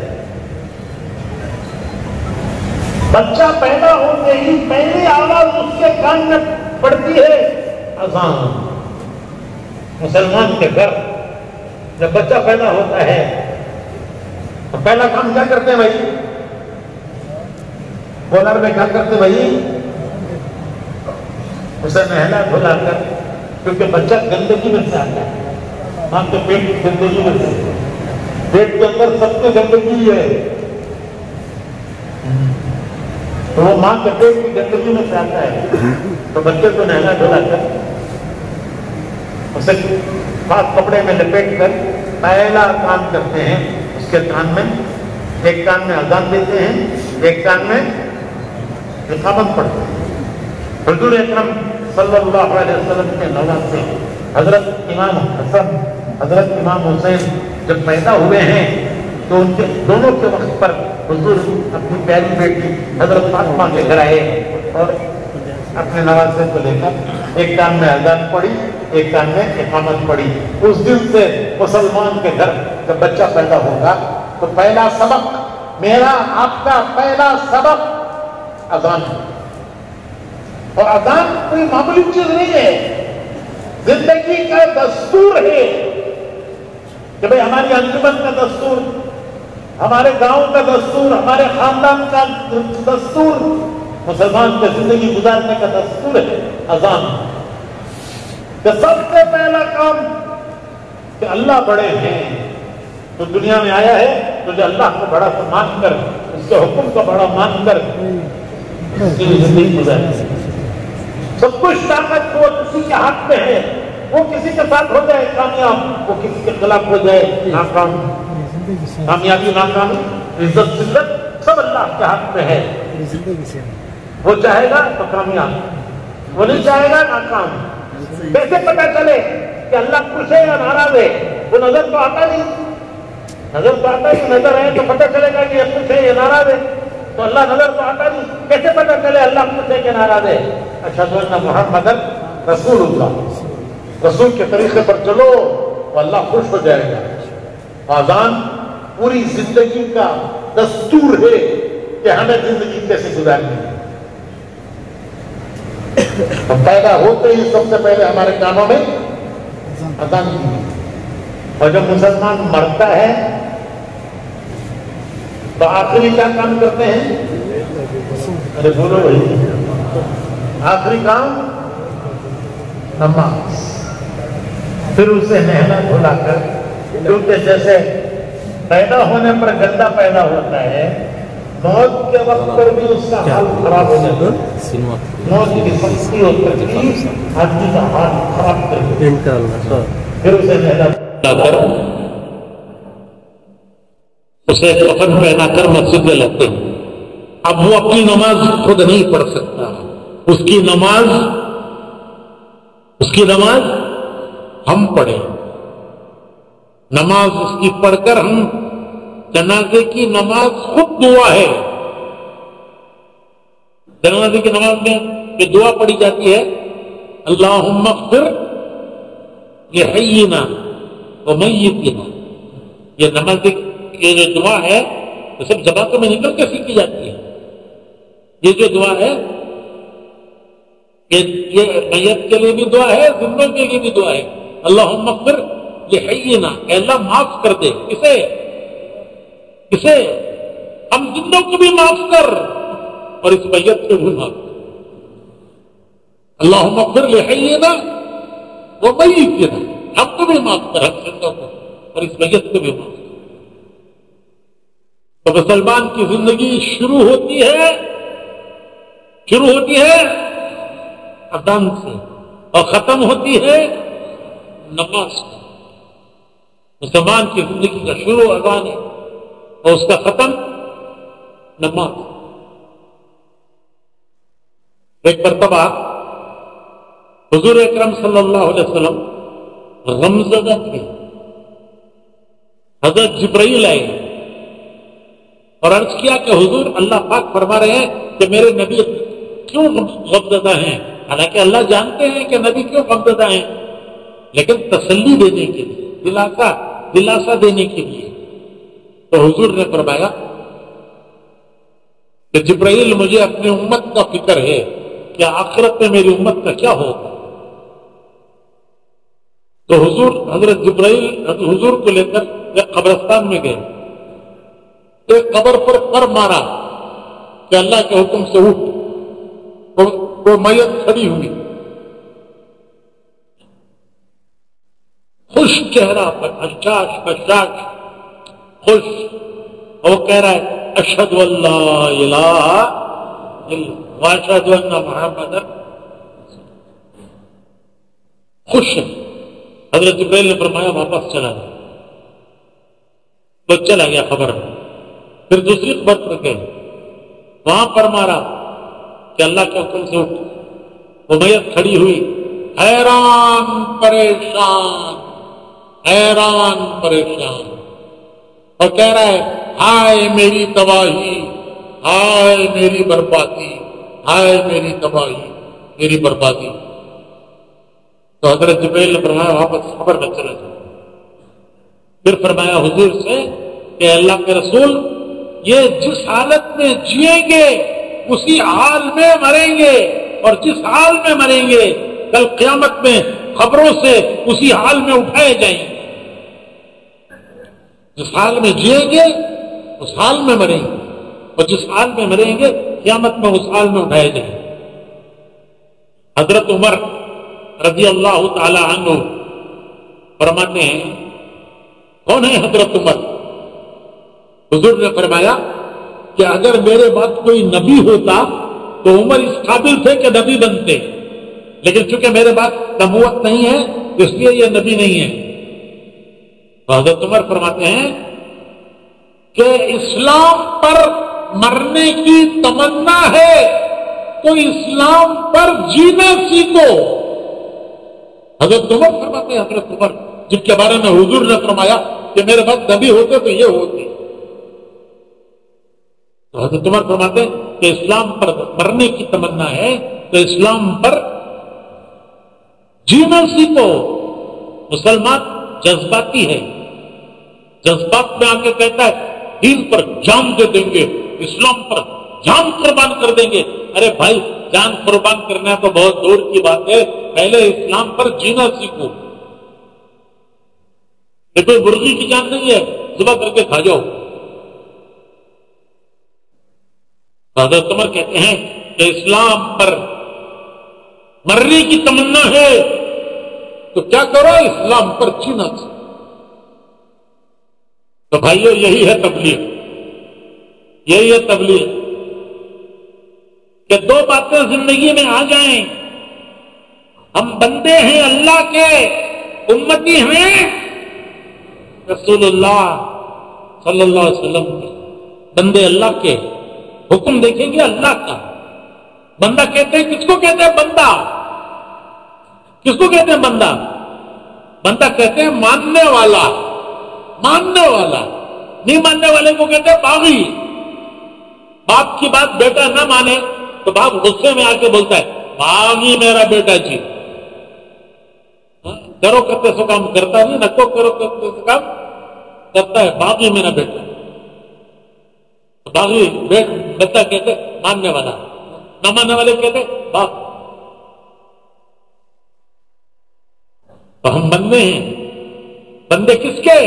بچہ پیدا ہوتے ہی پہلی آواز اس کے کان میں پڑتی ہے اذان. مسلمان کے گھر جب بچہ پیدا ہوتا ہے تو پہلا کام کیا کرتے ہیں بھائی؟ کولر میں کیا کرتے بھائی؟ اسے نہلا دھلا کر، کیونکہ بچہ گندگی میں سے آتا ہے. ماں کے پیٹ کی گندگی میں سے، پیٹ کے اندر سب کی گندگی ہے، تو وہ ماں کے پیٹ کی گندگی میں سے آتا ہے. تو بچے کو نہلا دھلا کر اسے خاص کپڑے میں لپیٹ کر پہلا کام کرتے ہیں. اس کے کان میں، ایک کان میں اذان دیتے ہیں، ایک کان میں اقامت پڑھتے ہیں. حضور اکرم صلی اللہ علیہ وسلم کے نواز سے حضرت امام حسن، حضرت امام حسین جب پیدا ہوئے ہیں تو ان کے دونوں کے وقت پر حضور اپنی پیاری بیٹی حضرت فاطمہ کے گھر آئے اور اپنے نوازے کو لے کر ایک کان میں اذان پڑھی، ایک کان میں اقامت پڑھی. اس دن سے مسلمان کے گھر جب بچہ پیدا ہوگا تو پہلا سبق، میرا آپ کا پہلا سبق اذان ہے. اور اذان کوئی معمولی چیز نہیں ہے، زندگی کا دستور ہے کہ بھئی ہماری انجمن کا دستور ہمارے گاؤں کا دستور، ہمارے خاندان کا دستور، مسلمان کے زندگی گزارنے کا دستور ہے اذان، کہ سب سے پہلا کام کہ اللہ بڑے ہیں، تو دنیا میں آیا ہے تجھے اللہ کو بڑا مان کر، اس کے حکم کو بڑا مان کر اس کی زندگی گزارے۔ سب کچھ طاقت وہ کسی کے ہاتھ میں ہے، وہ کسی کے ساتھ ہو جائے کامیاب، وہ کسی کے خلاف ہو جائے ناکام۔ کامیابی ناکامی، عزت ذلت سب اللہ کے ہاتھ میں ہے۔ وہ چاہے گا تو کامیاب، وہ نہیں چاہے گا ناکام۔ کیسے پتہ چلے کہ اللہ خوش ہے یا ناراض ہے؟ وہ نظر تو آتا نہیں، نظر تو آتا ہی، نظر ہے تو پتہ چلے گا کہ یہ خوش ہے یا ناراض ہے، تو اللہ نظر تو آتا نہیں، کیسے پتہ چلے اللہ خوش ہے کہ ناراض ہے؟ اشہد ان محمد رسول اللہ، رسول کے طریقے پر چلو تو اللہ خوش ہو جائے گا۔ اذان پوری زندگی کا دستور ہے کہ ہمیں زندگی کیسے گزارنی ہے۔ ہم پیدا ہوتے ہی سب سے پہلے ہمارے کانوں میں اذان کی، اور جب مسلمان مرتا ہے تو آخری کیا کام کرتے ہیں؟ ارے بولو بھائی، آخری کام نماز، پھر اسے نہلا دھلا کر، کیونکہ جیسے پیدا ہونے پر گندا پیدا ہوتا ہے، موت کے وقت پر بھی اس کا حال خراب ہو جاتا ہے، موت کی سختی اور تکلیف آدمی کا حال خراب کر دیتا ہے، پھر اسے نہلا کر اسے کفن پہنا کر مسجد میں لاتے ہیں۔ اب وہ اپنی نماز خود نہیں پڑھ سکتا، اس کی نماز ہم پڑھیں، نماز اس کی پڑھ کر ہم، جنازے کی نماز خود دعا ہے۔ جنازے کی نماز میں جو دعا پڑھی جاتی ہے، اللہم اغفر لحینا ومیتنا، یہ نماز یہ جو دعا ہے وہ سب جماعتوں میں نکل کے سیکھی جاتی ہے۔ یہ جو دعا ہے یہ میت کے لیے بھی دعا ہے، زندوں کے لیے بھی دعا ہے۔ اللہم اغفر لحینا، اے اللہ معاف کر دے، کسے؟ ہم زندوں کو بھی معاف کر اور اس میت کو بھی معاف کر۔ اللہم اغفر لحینا ومیتنا، ہم کو بھی معاف کر، ہم زندوں کو اور اس میت کو بھی معاف کر۔ تو مسلمان کی زندگی شروع ہوتی ہے اذان سے اور ختم ہوتی ہے نماز سے۔ مسلمان کی زندگی کا شروع اذان ہے اور اس کا ختم نماز۔ ایک مرتبہ حضور اکرم صلی اللہ علیہ وسلم غمزدہ تھے، حضرت جبرائیل آئے اور عرض کیا کہ حضور اللہ پاک فرما رہے ہیں کہ میرے نبی کیوں غمزدہ ہیں، حالانکہ اللہ جانتے ہیں کہ نبی کیوں غمزدہ ہیں، لیکن تسلی دینے کے لیے، دلاسا دینے کے لیے۔ تو حضور نے فرمایا کہ جبرائیل مجھے اپنی امت کا فکر ہے کہ آخرت میں میری امت کا کیا ہوگا۔ تو حضرت جبرائیل حضور کو لے کر ایک قبرستان میں گئے، ایک قبر پر مارا کہ اللہ کے حکم سے اٹھ، وہ میت کھڑی ہوئی، خوش چہرہ پر، بشاش خوش، اور وہ کہہ رہا ہے اشہد ان لا الہ الا اللہ واشہد ان محمد، خوش ہے۔ حضرت جبرائیل نے فرمایا واپس چلا گیا، تو چلا گیا خبر میں، پھر دوسری خبر پر گئے، وہاں پر مارا کہ اللہ کے حکم سے اٹھ، وہ میت کھڑی ہوئی، حیران پریشان اور کہہ رہا ہے ہائے میری تباہی، ہائے میری بربادی، ہائے میری تباہی، میری بربادی۔ تو حضرت جبرائیل نے فرمایا واپس خبر میں چلا جاؤ۔ پھر فرمایا حضور سے کہ اللہ کے رسول، یہ جس حالت میں جیئیں گے اسی حال میں مریں گے، اور جس حال میں مریں گے کل قیامت میں خبروں سے اسی حال میں اٹھائے جائیں گے۔ جس حال میں جیئیں گے اس حال میں مریں گے، اور جس حال میں مریں گے قیامت میں اس حال میں اٹھائے جائیں گے۔ حضرت عمر رضی اللہ تعالی عنہ فرماتے ہیں، کون ہے حضرت عمر؟ حضور نے فرمایا کہ اگر میرے بعد کوئی نبی ہوتا تو عمر اس قابل تھے کہ نبی بنتے، لیکن چونکہ میرے بعد نبوت نہیں ہے اس لیے یہ نبی نہیں ہے۔ تو حضرت عمر فرماتے ہیں کہ اسلام پر مرنے کی تمنا ہے تو اسلام پر جینا سیکھو۔ حضرت عمر فرماتے ہیں، حضرت عمر جن کے بارے میں حضور نے فرمایا کہ میرے بعد نبی ہوتے تو یہ ہوتے، تو حضرت عمر فرماتے ہیں کہ اسلام پر مرنے کی تمنا ہے تو اسلام پر جینا سیکھو۔ مسلمان جذباتی ہے، جذبات میں آ کے کہتا ہے دین پر جان دے دیں گے، اسلام پر جان قربان کر دیں گے۔ ارے بھائی، جان قربان کرنا تو بہت دور کی بات ہے، پہلے اسلام پر جینا سیکھو۔ یہ کوئی مرغی کی جان نہیں ہے ذبح کر کے کھا جاؤ۔ حضرت عمر کہتے ہیں کہ اسلام پر مرنے کی تمنا ہے تو کیا کرو، اسلام پر جینا سیکھو۔ تو بھائیو، یہی ہے تبلیغ، یہی ہے تبلیغ کہ دو باتیں زندگی میں آ جائیں، ہم بندے ہیں اللہ کے، امتی ہیں رسول اللہ صلی اللہ علیہ وسلم کے، بندے اللہ کے، حکم دیکھیں گے اللہ کا۔ بندہ کہتے ہیں، کس کو کہتے ہیں بندہ؟ کس کو کہتے ہیں بندہ؟ بندہ کہتے ہیں ماننے والا، ماننے والا۔ نہیں ماننے والے کو کہتے ہیں باغی۔ باپ کی بات بیٹا نہ مانے تو باپ غصے میں آ کے بولتا ہے باغی میرا بیٹا جی، کرو کرتے سو کام کرتا نہیں، نہ کو کرو کرتے سو کام کرتا ہے، باغی میرا بیٹا۔ باغی بچہ کہتے ماننے والا، نہ ماننے والے کہتے باغ۔ تو ہم بندے ہیں، بندے کس کے؟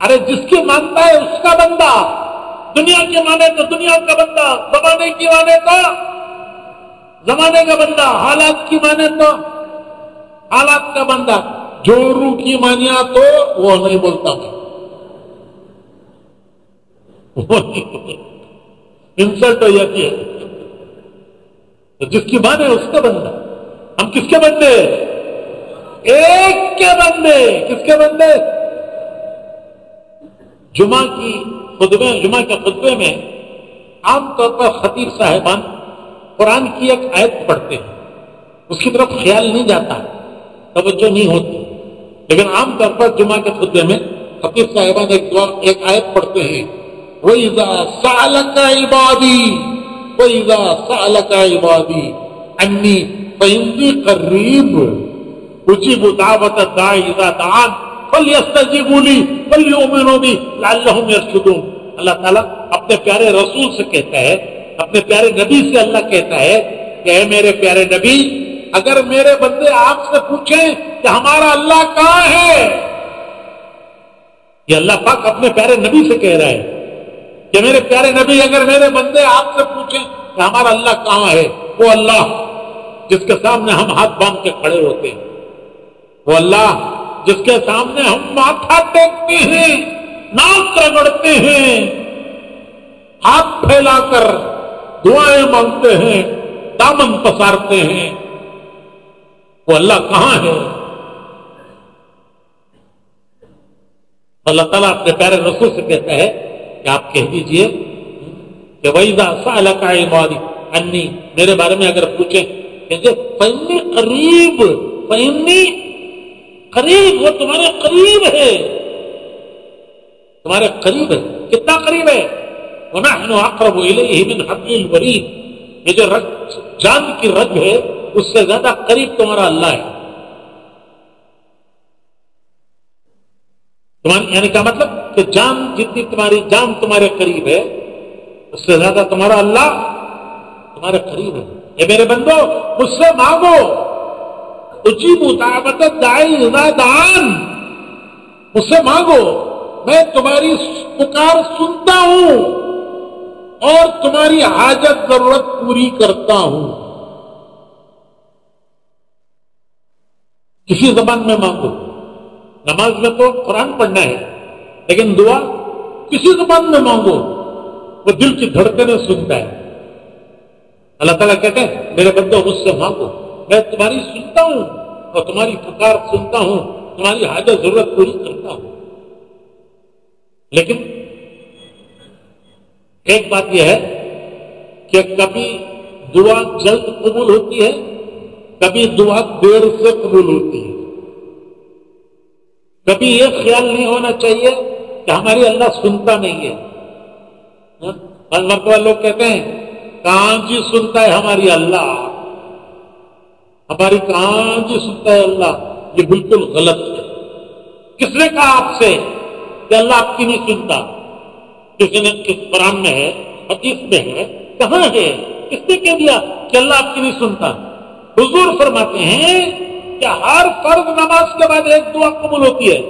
ارے جس کی مانتا ہے اس کا بندہ، دنیا کے مانے تو دنیا کا بندہ، زمانے کی مانے تو زمانے کا بندہ، حالات کی مانے تو حالات کا بندہ۔ جورو کی مانیا تو وہ نہیں بولتا میں، انسلٹ ہو جاتی ہے۔ جس کی مانے اس کا بندہ۔ ہم کس کے بندے؟ ایک کے بندے۔ کس کے بندے؟ جمعہ کے خطبے میں عام طور پر خطیب صاحبان قرآن کی ایک آیت پڑھتے ہیں، اس کی طرف خیال نہیں جاتا، توجہ نہیں ہوتی، لیکن عام طور پر جمعہ کے خطبے میں خطیب صاحبان ایک آیت پڑھتے ہیں، وَإِذَا سَأَلَكَ عِبَادِي وَإِذَا سَأَلَكَ عِبَادِي عَنِّي فَإِنِّي قَرِيبٌ أُجِيبُ دَعْوَةَ الدَّاعِ إِذَا دَعَانِ فَلْيَسْتَجِيبُوا لِي وَلْيُؤْمِنُوا بِي لَعَلَّهُمْ يَرْشُدُونَ۔ اللہ تعالیٰ اپنے پیارے رسول سے کہتا ہے، اپنے پیارے نبی سے اللہ کہتا ہے کہ اے میرے پیارے نبی، اگر میرے بندے آپ سے پوچھیں کہ ہمارا اللہ کہاں ہے، یہ اللہ پاک اپنے پیارے نبی سے کہہ رہا ہے کہ میرے پیارے نبی، اگر میرے بندے آپ سے پوچھیں کہ ہمارا اللہ کہاں ہے، وہ اللہ جس کے سامنے ہم ہاتھ باندھ کے کھڑے ہوتے ہیں، وہ اللہ جس کے سامنے ہم ماتھا ٹیکتے ہیں، ناک رگڑتے ہیں، ہاتھ پھیلا کر دعائیں مانگتے ہیں، دامن پسارتے ہیں، وہ اللہ کہاں ہے؟ اللہ تعالیٰ اپنے پیارے رسول سے کہتا ہے کہ آپ کہہ دیجئے کہ وَإِذَا سَأَلَكَ عِبَادِي عَنِّي، میرے بارے میں اگر پوچھیں کہتے فَإِنِّي قریب، فَإِنِّي قریب، وہ تمہارے قریب ہے، تمہارے قریب ہے۔ کتنا قریب ہے؟ وَنَحْنُ أَقْرَبُ إِلَيْهِ مِنْ حَبْلِ الْوَرِيدِ، یہ جو رگ، جان کی رگ ہے، اس سے زیادہ قریب تمہارا اللہ ہے۔ یعنی کیا مطلب کہ جان جتنی تمہاری جان تمہارے قریب ہے، اس سے زیادہ تمہارا اللہ تمہارے قریب ہے۔ اے میرے بندو، مجھ سے مانگو، اجیب دعوت الداعی اذا دعان، مجھ سے مانگو، میں تمہاری پکار سنتا ہوں اور تمہاری حاجت ضرورت پوری کرتا ہوں. کسی زبان میں مانگو. نماز میں تو قرآن پڑھنا ہے، لیکن دعا کسی زبان میں مانگو، وہ دل کی دھڑکنیں سنتا ہے. اللہ تعالیٰ کہتے ہیں میرے بندو مجھ سے مانگو، میں تمہاری سنتا ہوں اور تمہاری پکار سنتا ہوں، تمہاری حاجت ضرورت پوری کرتا ہوں. لیکن ایک بات یہ ہے کہ کبھی دعا جلد قبول ہوتی ہے، کبھی دعا دیر سے قبول ہوتی ہے. کبھی یہ خیال نہیں ہونا چاہیے کہ ہماری اللہ سنتا نہیں ہے. بعض مرتبہ لوگ کہتے ہیں کہاں جی سنتا ہے ہماری اللہ، ہماری کہاں جی سنتا ہے اللہ. یہ بالکل غلط ہے. کس نے کہا آپ سے کہ اللہ آپ کی نہیں سنتا؟ کسی نے کس قرآن میں ہے، حدیث میں ہے، کہاں ہے؟ کس نے کہہ دیا کہ اللہ آپ کی نہیں سنتا؟ حضور فرماتے ہیں کہ ہر فرض نماز کے بعد ایک دعا قبول ہوتی ہے.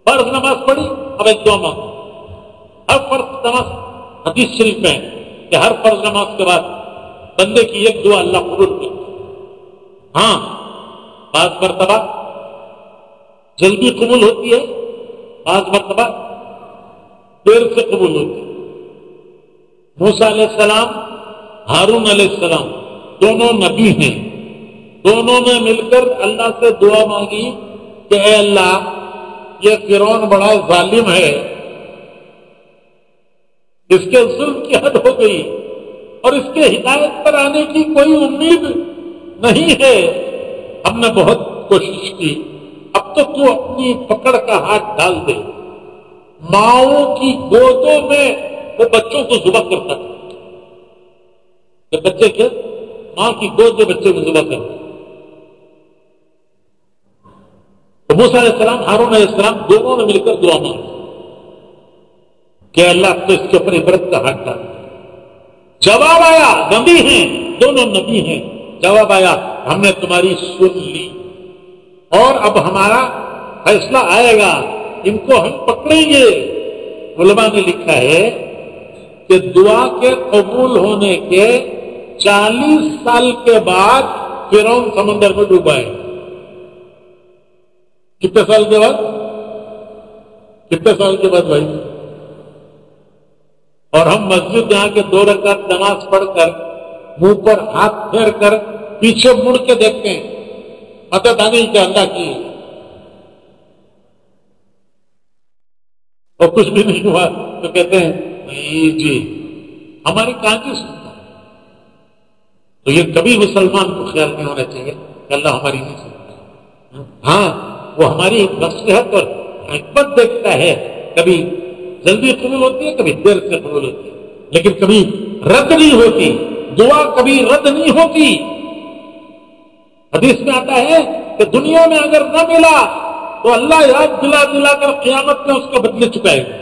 فرض نماز پڑھی، اب ایک دعا مانگو. ہر فرض نماز، حدیث شریف میں ہے کہ ہر فرض نماز کے بعد بندے کی ایک دعا اللہ قبول کرتا ہے. ہاں بعض مرتبہ جلدی قبول ہوتی ہے، بعض مرتبہ دیر سے قبول ہوتی ہے. موسیٰ علیہ السلام، ہارون علیہ السلام دونوں نبی ہیں. دونوں نے مل کر اللہ سے دعا مانگی کہ اے اللہ یہ فرعون بڑا ظالم ہے، اس کے ظلم کی حد ہو گئی اور اس کے ہدایت پر آنے کی کوئی امید نہیں ہے. ہم نے بہت کوشش کی، اب تو اپنی پکڑ کا ہاتھ ڈال دے. ماؤں کی گودوں میں وہ بچوں کو ذبح کرتا تھا. کہ بچے کیا ماں کی گود میں بچے کو ذبح کرتا. تو موسیٰ علیہ السلام، ہارون علیہ السلام دونوں نے مل کر دعا مانگی کہ اللہ تو اس کے اوپر عبرت کا ہاتھ ڈال. جواب آیا، نبی ہیں دونوں، نبی ہیں. جواب آیا ہم نے تمہاری سن لی اور اب ہمارا فیصلہ آئے گا، ان کو ہم پکڑیں گے. علماء نے لکھا ہے کہ دعا کے قبول ہونے کے 40 سال کے بعد فرعون سمندر میں ڈوبا ہے. کتنے سال کے بعد؟ کتنے سال کے بعد بھائی؟ اور ہم مسجد جہاں کے 2 رکعت نماز پڑھ کر منہ پر ہاتھ پھیر کر پیچھے مڑ کے دیکھتے ہیں مدد آنے کی اللہ کی، اور کچھ بھی نہیں ہوا تو کہتے ہیں نہیں جی ہماری کہاں کی سنتا. تو یہ کبھی مسلمان کو خیال نہیں ہونا چاہیے کہ اللہ ہماری نہیں سنتا. ہاں وہ ہماری مصلحت اور حکمت دیکھتا ہے. کبھی جلدی قبول ہوتی ہے، کبھی دیر سے قبول ہوتی ہے، لیکن کبھی رد نہیں ہوتی. دعا کبھی رد نہیں ہوتی. حدیث میں آتا ہے کہ دنیا میں اگر نہ ملا تو اللہ یاد دلا دلا کر قیامت میں اس کا بدلے چکائے گا.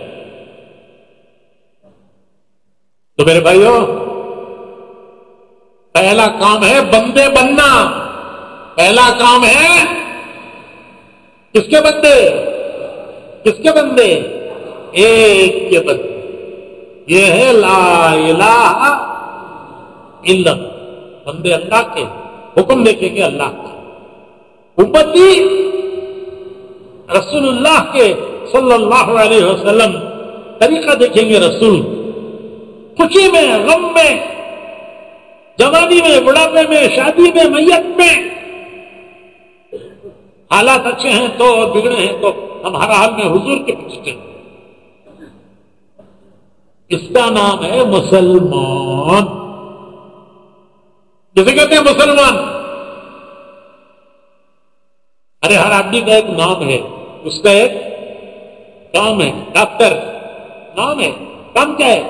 تو میرے بھائیوں، پہلا کام ہے بندے بننا. پہلا کام ہے کس کے بندے؟ کس کے بندے؟ ایک کے بندے. یہ ہے لا الہ الا اللہ. بندے اللہ کے، حکم دیکھیں گے اللہ کا. امتی رسول اللہ کے صلی اللہ علیہ وسلم طریقہ دیکھیں گے. رسول خوشی میں، غم میں، جوانی میں، بڑھاپے میں، شادی میں، میت میں، حالات اچھے ہیں تو اور بگڑے ہیں تو ہم ہر حال میں حضور کے پیچھے ہیں. اس کا نام ہے مسلمان. جسے کہتے ہیں مسلمان. ارے ہر آدمی کا ایک نام ہے، اس کا ایک کام ہے. ڈاکٹر نام ہے، کام کیا ہے؟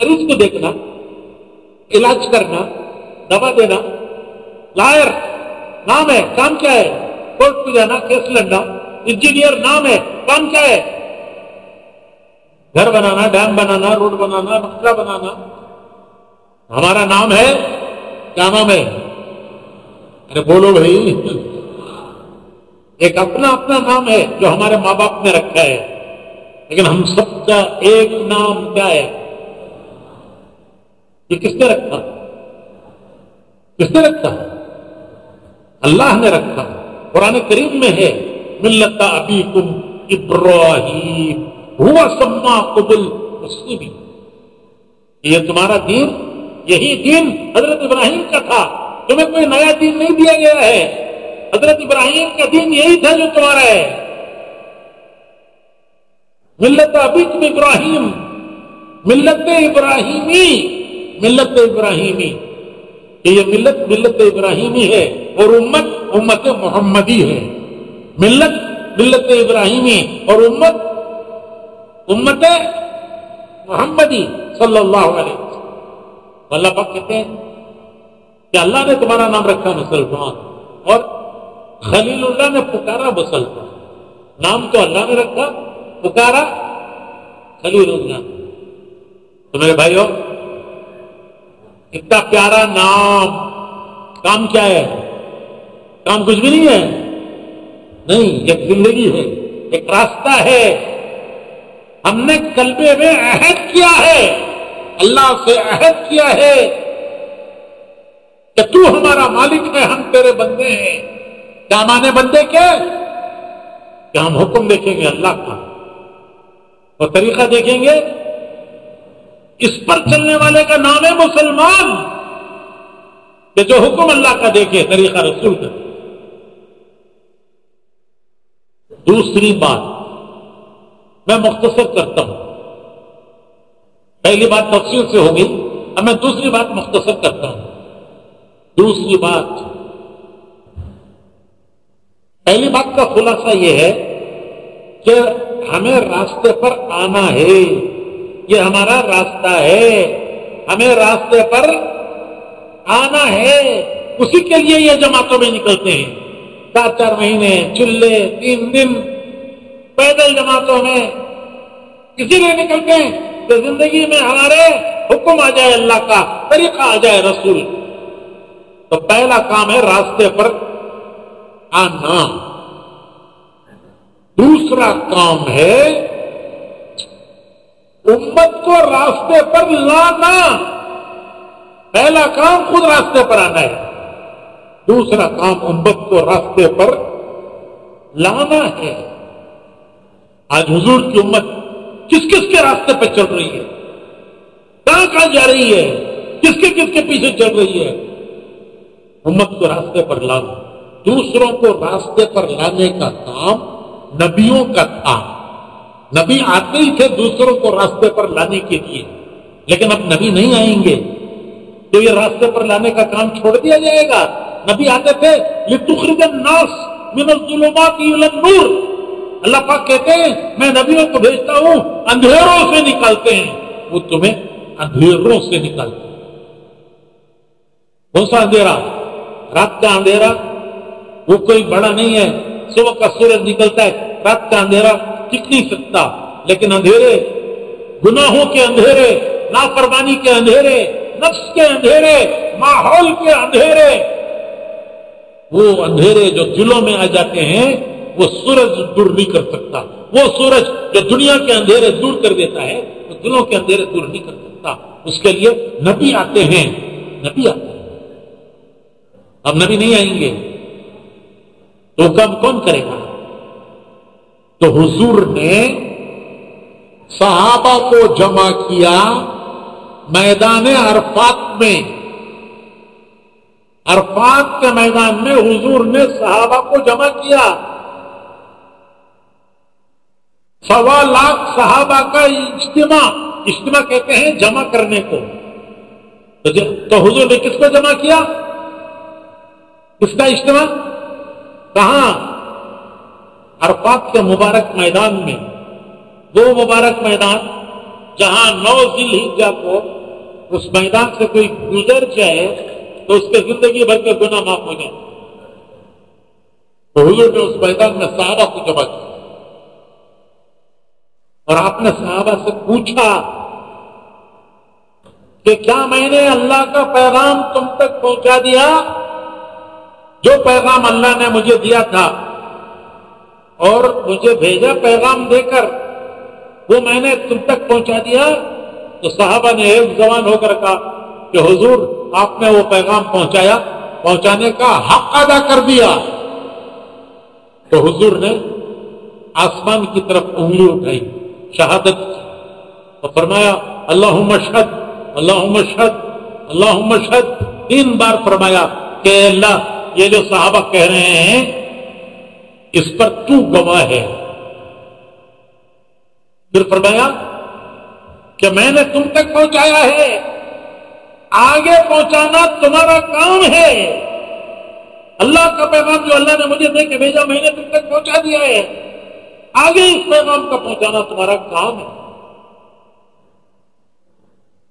مریض کو دیکھنا، علاج کرنا، دوا دینا. لائر نام ہے، کام کیا ہے؟ کورٹ پہ جانا، کیس لڑنا. انجینئر نام ہے، کام کیا ہے؟ گھر بنانا، ڈیم بنانا، روڈ بنانا، نقشہ بنانا. ہمارا نام ہے، کیا نام ہے؟ ارے بولو بھائی. ایک اپنا اپنا نام ہے جو ہمارے ماں باپ نے رکھا ہے، لیکن ہم سب کا ایک نام کیا ہے؟ یہ کس نے رکھا؟ کس نے رکھا؟ اللہ نے رکھا۔ قرآن کریم میں ہے ملت ابیکم ابراہیم ہوا سماکم المسلمین، یہ تمہارا دین، یہی دین حضرت ابراہیم کا تھا، تمہیں کوئی نیا دین نہیں دیا گیا ہے، حضرت ابراہیم کا دین یہی تھا جو تمہارا ہے۔ ملت ابیکم ابراہیم، ملت ابراہیمی، ملت ابراہیمی، یہ ملت ابراہیمی ہے، اور امت محمدی ہے۔ ملت ابراہیمی اور امت محمدی صلی اللہ علیہ وسلم۔ اللہ پاک کہتے ہیں کہ اللہ نے تمہارا نام رکھا مسلمان، اور خلیل اللہ نے پکارا مسلمان۔ نام تو اللہ نے رکھا، پکارا خلیل اللہ۔ تو میرے بھائیو، اتنا پیارا نام، کام کیا ہے؟ کام کچھ بھی نہیں ہے، نہیں، ایک زندگی ہے، ایک راستہ ہے۔ ہم نے قلبے میں عہد کیا ہے، اللہ سے عہد کیا ہے کہ تو ہمارا مالک ہے، ہم تیرے بندے ہیں۔ کیا مانے بندے کے؟ کہ ہم حکم دیکھیں گے اللہ کا، اور طریقہ دیکھیں گے، اس پر چلنے والے کا نام ہے مسلمان، کہ جو حکم اللہ کا دیکھے، طریقہ رسول کا۔ دوسری بات میں مختصر کرتا ہوں، پہلی بات تفصیل سے ہوگی، اب میں دوسری بات مختصر کرتا ہوں۔ دوسری بات، پہلی بات کا خلاصہ یہ ہے کہ ہمیں راستے پر آنا ہے، یہ ہمارا راستہ ہے، ہمیں راستے پر آنا ہے۔ اسی کے لیے یہ جماعتوں میں نکلتے ہیں، 4 مہینے، چلے، 3 دن پیدل جماعتوں میں اسی لیے نکلتے ہیں کہ زندگی میں ہمارے حکم آ جائے اللہ کا، طریقہ آ جائے رسول۔ تو پہلا کام ہے راستے پر آنا، دوسرا کام ہے امت کو راستے پر لانا۔ پہلا کام خود راستے پر آنا ہے، دوسرا کام امت کو راستے پر لانا ہے۔ آج حضور کی امت کس کس کے راستے پہ چل رہی ہے؟ کہاں جا رہی ہے؟ کس کے پیچھے چل رہی ہے؟ امت کو راستے پر لانا، دوسروں کو راستے پر لانے کا کام نبیوں کا تھا۔ نبی آتے ہی تھے دوسروں کو راستے پر لانے کے لیے، لیکن اب نبی نہیں آئیں گے تو یہ راستے پر لانے کا کام چھوڑ دیا جائے گا۔ نبی آتے تھے لِتُخْرِجَ النَّاسَ مِنَ الظُّلُمَاتِ إِلَى النُّورِ، اللہ پاک کہتے ہیں میں نبیوں کو بھیجتا ہوں اندھیروں سے نکالتے ہیں، وہ تمہیں اندھیروں سے نکالتے ہیں۔ کون سا اندھیرا؟ رات کا اندھیرا، وہ کوئی بڑا نہیں ہے، صبح کا سورج نکلتا ہے، رات کا اندھیرا ٹک نہیں سکتا، لیکن اندھیرے، گناہوں کے اندھیرے، نافرمانی کے اندھیرے، نفس کے اندھیرے، ماحول کے اندھیرے، وہ اندھیرے جو دلوں میں آ جاتے ہیں وہ سورج دور نہیں کر سکتا۔ وہ سورج جو دنیا کے اندھیرے دور کر دیتا ہے وہ دلوں کے اندھیرے دور نہیں کر سکتا۔ اس کے لیے نبی آتے ہیں، نبی آتے ہیں۔ اب نبی نہیں آئیں گے تو کام کون کرے گا؟ تو حضور نے صحابہ کو جمع کیا میدان عرفات میں، عرفات کے میدان میں حضور نے صحابہ کو جمع کیا۔ 1.25 لاکھ صحابہ کا اجتماع کہتے ہیں جمع کرنے کو۔ تو حضور نے کس کو جمع کیا؟ کس کا اجتماع؟ کہاں؟ عرفات کے مبارک میدان میں، وہ مبارک میدان جہاں 9 ذی الحجہ کو اس میدان سے کوئی گزر جائے تو اس کے زندگی بھر کے گناہ معاف ہو جائیں۔ تو حضور نے اس میدان میں صحابہ کو جمع کیا اور آپ نے صحابہ سے پوچھا کہ کیا میں نے اللہ کا پیغام تم تک پہنچا دیا؟ جو پیغام اللہ نے مجھے دیا تھا اور مجھے بھیجا پیغام دے کر، وہ میں نے تم تک پہنچا دیا، تو صحابہ نے ایک زبان ہو کر کہا کہ حضور آپ نے وہ پیغام پہنچایا، پہنچانے کا حق ادا کر دیا۔ تو حضور نے آسمان کی طرف انگلی اٹھائی، شہادت کی، اور فرمایا اللہم اشہد اللہم اشہد اللہم اشہد، 3 بار فرمایا کہ اے اللہ یہ جو صحابہ کہہ رہے ہیں اس پر تو گواہ ہے۔ پھر فرمایا کہ میں نے تم تک پہنچایا ہے، آگے پہنچانا تمہارا کام ہے۔ اللہ کا پیغام جو اللہ نے مجھے دے کے بھیجا میں نے تم تک پہنچا دیا ہے، آگے اس پیغام کا پہنچانا تمہارا کام ہے۔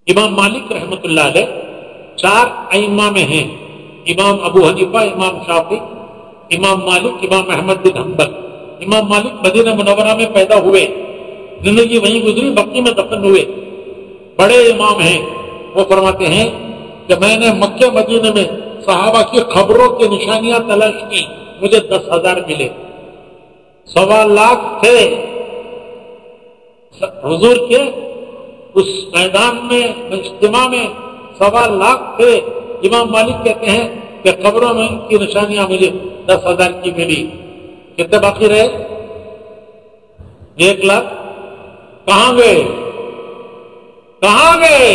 امام مالک رحمت اللہ علیہ 4 ائمہ میں ہیں، امام ابو حنیفہ، امام شافعی، امام مالک، امام احمد بن حنبل۔ امام مالک مدینہ منورہ میں پیدا ہوئے، زندگی وہیں گزری، بقی میں دفن ہوئے، بڑے امام ہیں۔ وہ فرماتے ہیں کہ میں نے مکہ مدینے میں صحابہ کی خبروں کی نشانیاں تلاش کی، مجھے 10,000 ملے، 1.25 لاکھ تھے حضور کے اس میدان میں اجتماع میں، 1.25 لاکھ تھے۔ امام مالک کہتے ہیں کہ خبروں میں کی نشانیاں مجھے 10,000 کی ملی، کتنے باقی رہے؟ 1 لاکھ کہاں گئے؟ کہاں گئے؟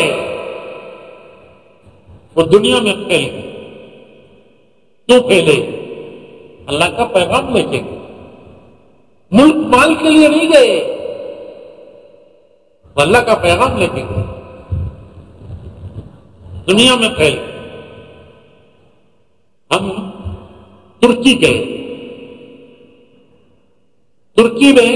وہ دنیا میں پھیل گئے۔ کیوں پھیلے؟ اللہ کا پیغام لے کے گئے، ملک مال کے لیے نہیں گئے، وہ اللہ کا پیغام لے کے گئے، دنیا میں پھیل گئے۔ ہم ترکی گئے، ترکی میں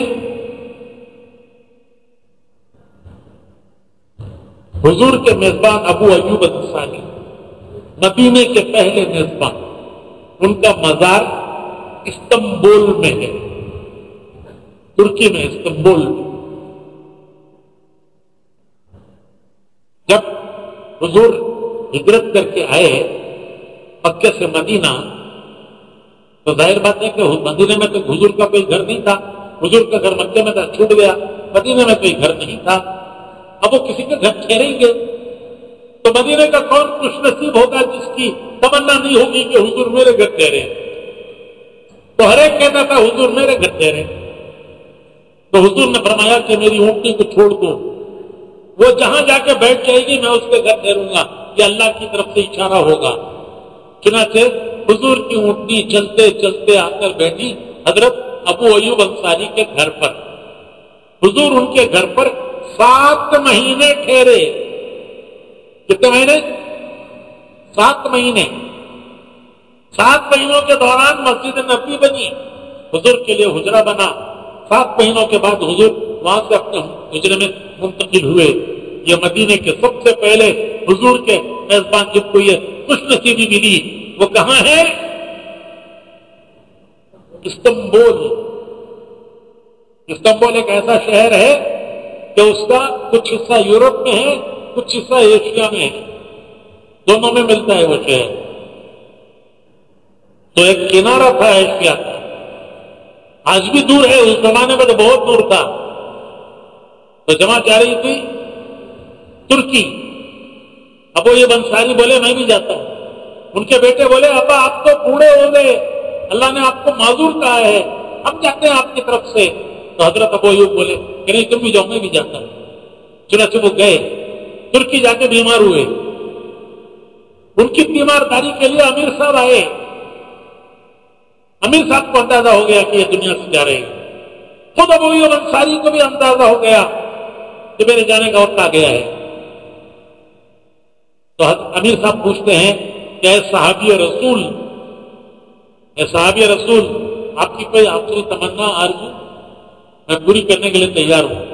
حضور کے میزبان ابو ایوب انصاری، مدینے کے پہلے میزبان، ان کا مزار استنبول میں ہے، ترکی میں، استنبول میں۔ جب حضور ہجرت کر کے آئے مکہ سے مدینہ، تو ظاہر بات ہے کہ مدینے میں تو حضور کا کوئی گھر نہیں تھا، حضور کا گھر مکہ میں تھا، چھوٹ گیا، مدینے میں کوئی گھر نہیں تھا۔ اب وہ کسی کے گھر ٹھہریں گے تو مدینے کا کون خوش نصیب ہوگا جس کی تمنا نہیں ہوگی کہ حضور میرے گھر ٹھہرے؟ تو ہر ایک کہتا تھا حضور میرے گھر ٹھہرے۔ تو حضور نے فرمایا کہ میری اونٹنی کو چھوڑ دو، وہ جہاں جا کے بیٹھ جائے گی میں اس کے گھر ٹھہروں گا، یہ اللہ کی طرف سے اشارہ ہوگا۔ چنانچہ حضور کی اونٹنی چلتے چلتے آ کر بیٹھی حضرت ابو ایوب انصاری کے گھر پر۔ حضور ان کے گھر پر 7 مہینے ٹھہرے۔ کتنے مہینے؟ 7 مہینے۔ 7 مہینوں کے دوران مسجد نبوی بنی، حضور کے لیے حجرہ بنا۔ 7 مہینوں کے بعد حضور وہاں سے اپنے حجرے میں منتقل ہوئے۔ یہ مدینے کے سب سے پہلے حضور کے میزبان جب کو یہ خوش نصیبی ملی، وہ کہاں ہے؟ استنبول۔ استنبول ایک ایسا شہر ہے کہ اس کا کچھ حصہ یورپ میں ہے، کچھ حصہ ایشیا میں ہے، دونوں میں ملتا ہے وہ شہر۔ تو ایک کنارہ تھا ایشیا کا، آج بھی دور ہے، اس زمانے میں تو بہت دور تھا۔ تو جماعت جا رہی تھی ترکی۔ ابو ایوب انصاری بولے میں بھی جاتا ہوں۔ ان کے بیٹے بولے ابا آپ تو بوڑھے ہو گئے، اللہ نے آپ کو معذور کہا ہے، ہم جاتے ہیں آپ کی طرف سے۔ تو حضرت ابو ایوب بولے کہ نہیں تم بھی جاؤ، میں بھی جاتا ہوں۔ چنانچہ وہ گئے، ترکی جا کے بیمار ہوئے۔ ان کی بیمارداری کے لیے امیر صاحب آئے۔ امیر صاحب کو اندازہ ہو گیا کہ یہ دنیا سے جا رہے ہیں۔ خود ابو ایوب انصاری کو بھی اندازہ ہو گیا کہ میرے جانے کا وقت آ گیا ہے۔ تو امیر صاحب پوچھتے ہیں کہ اے صحابی رسول، اے صحابی رسول، آپ کی کوئی آخری تمنا آرزو؟ میں پوری کرنے کے لیے تیار ہوں۔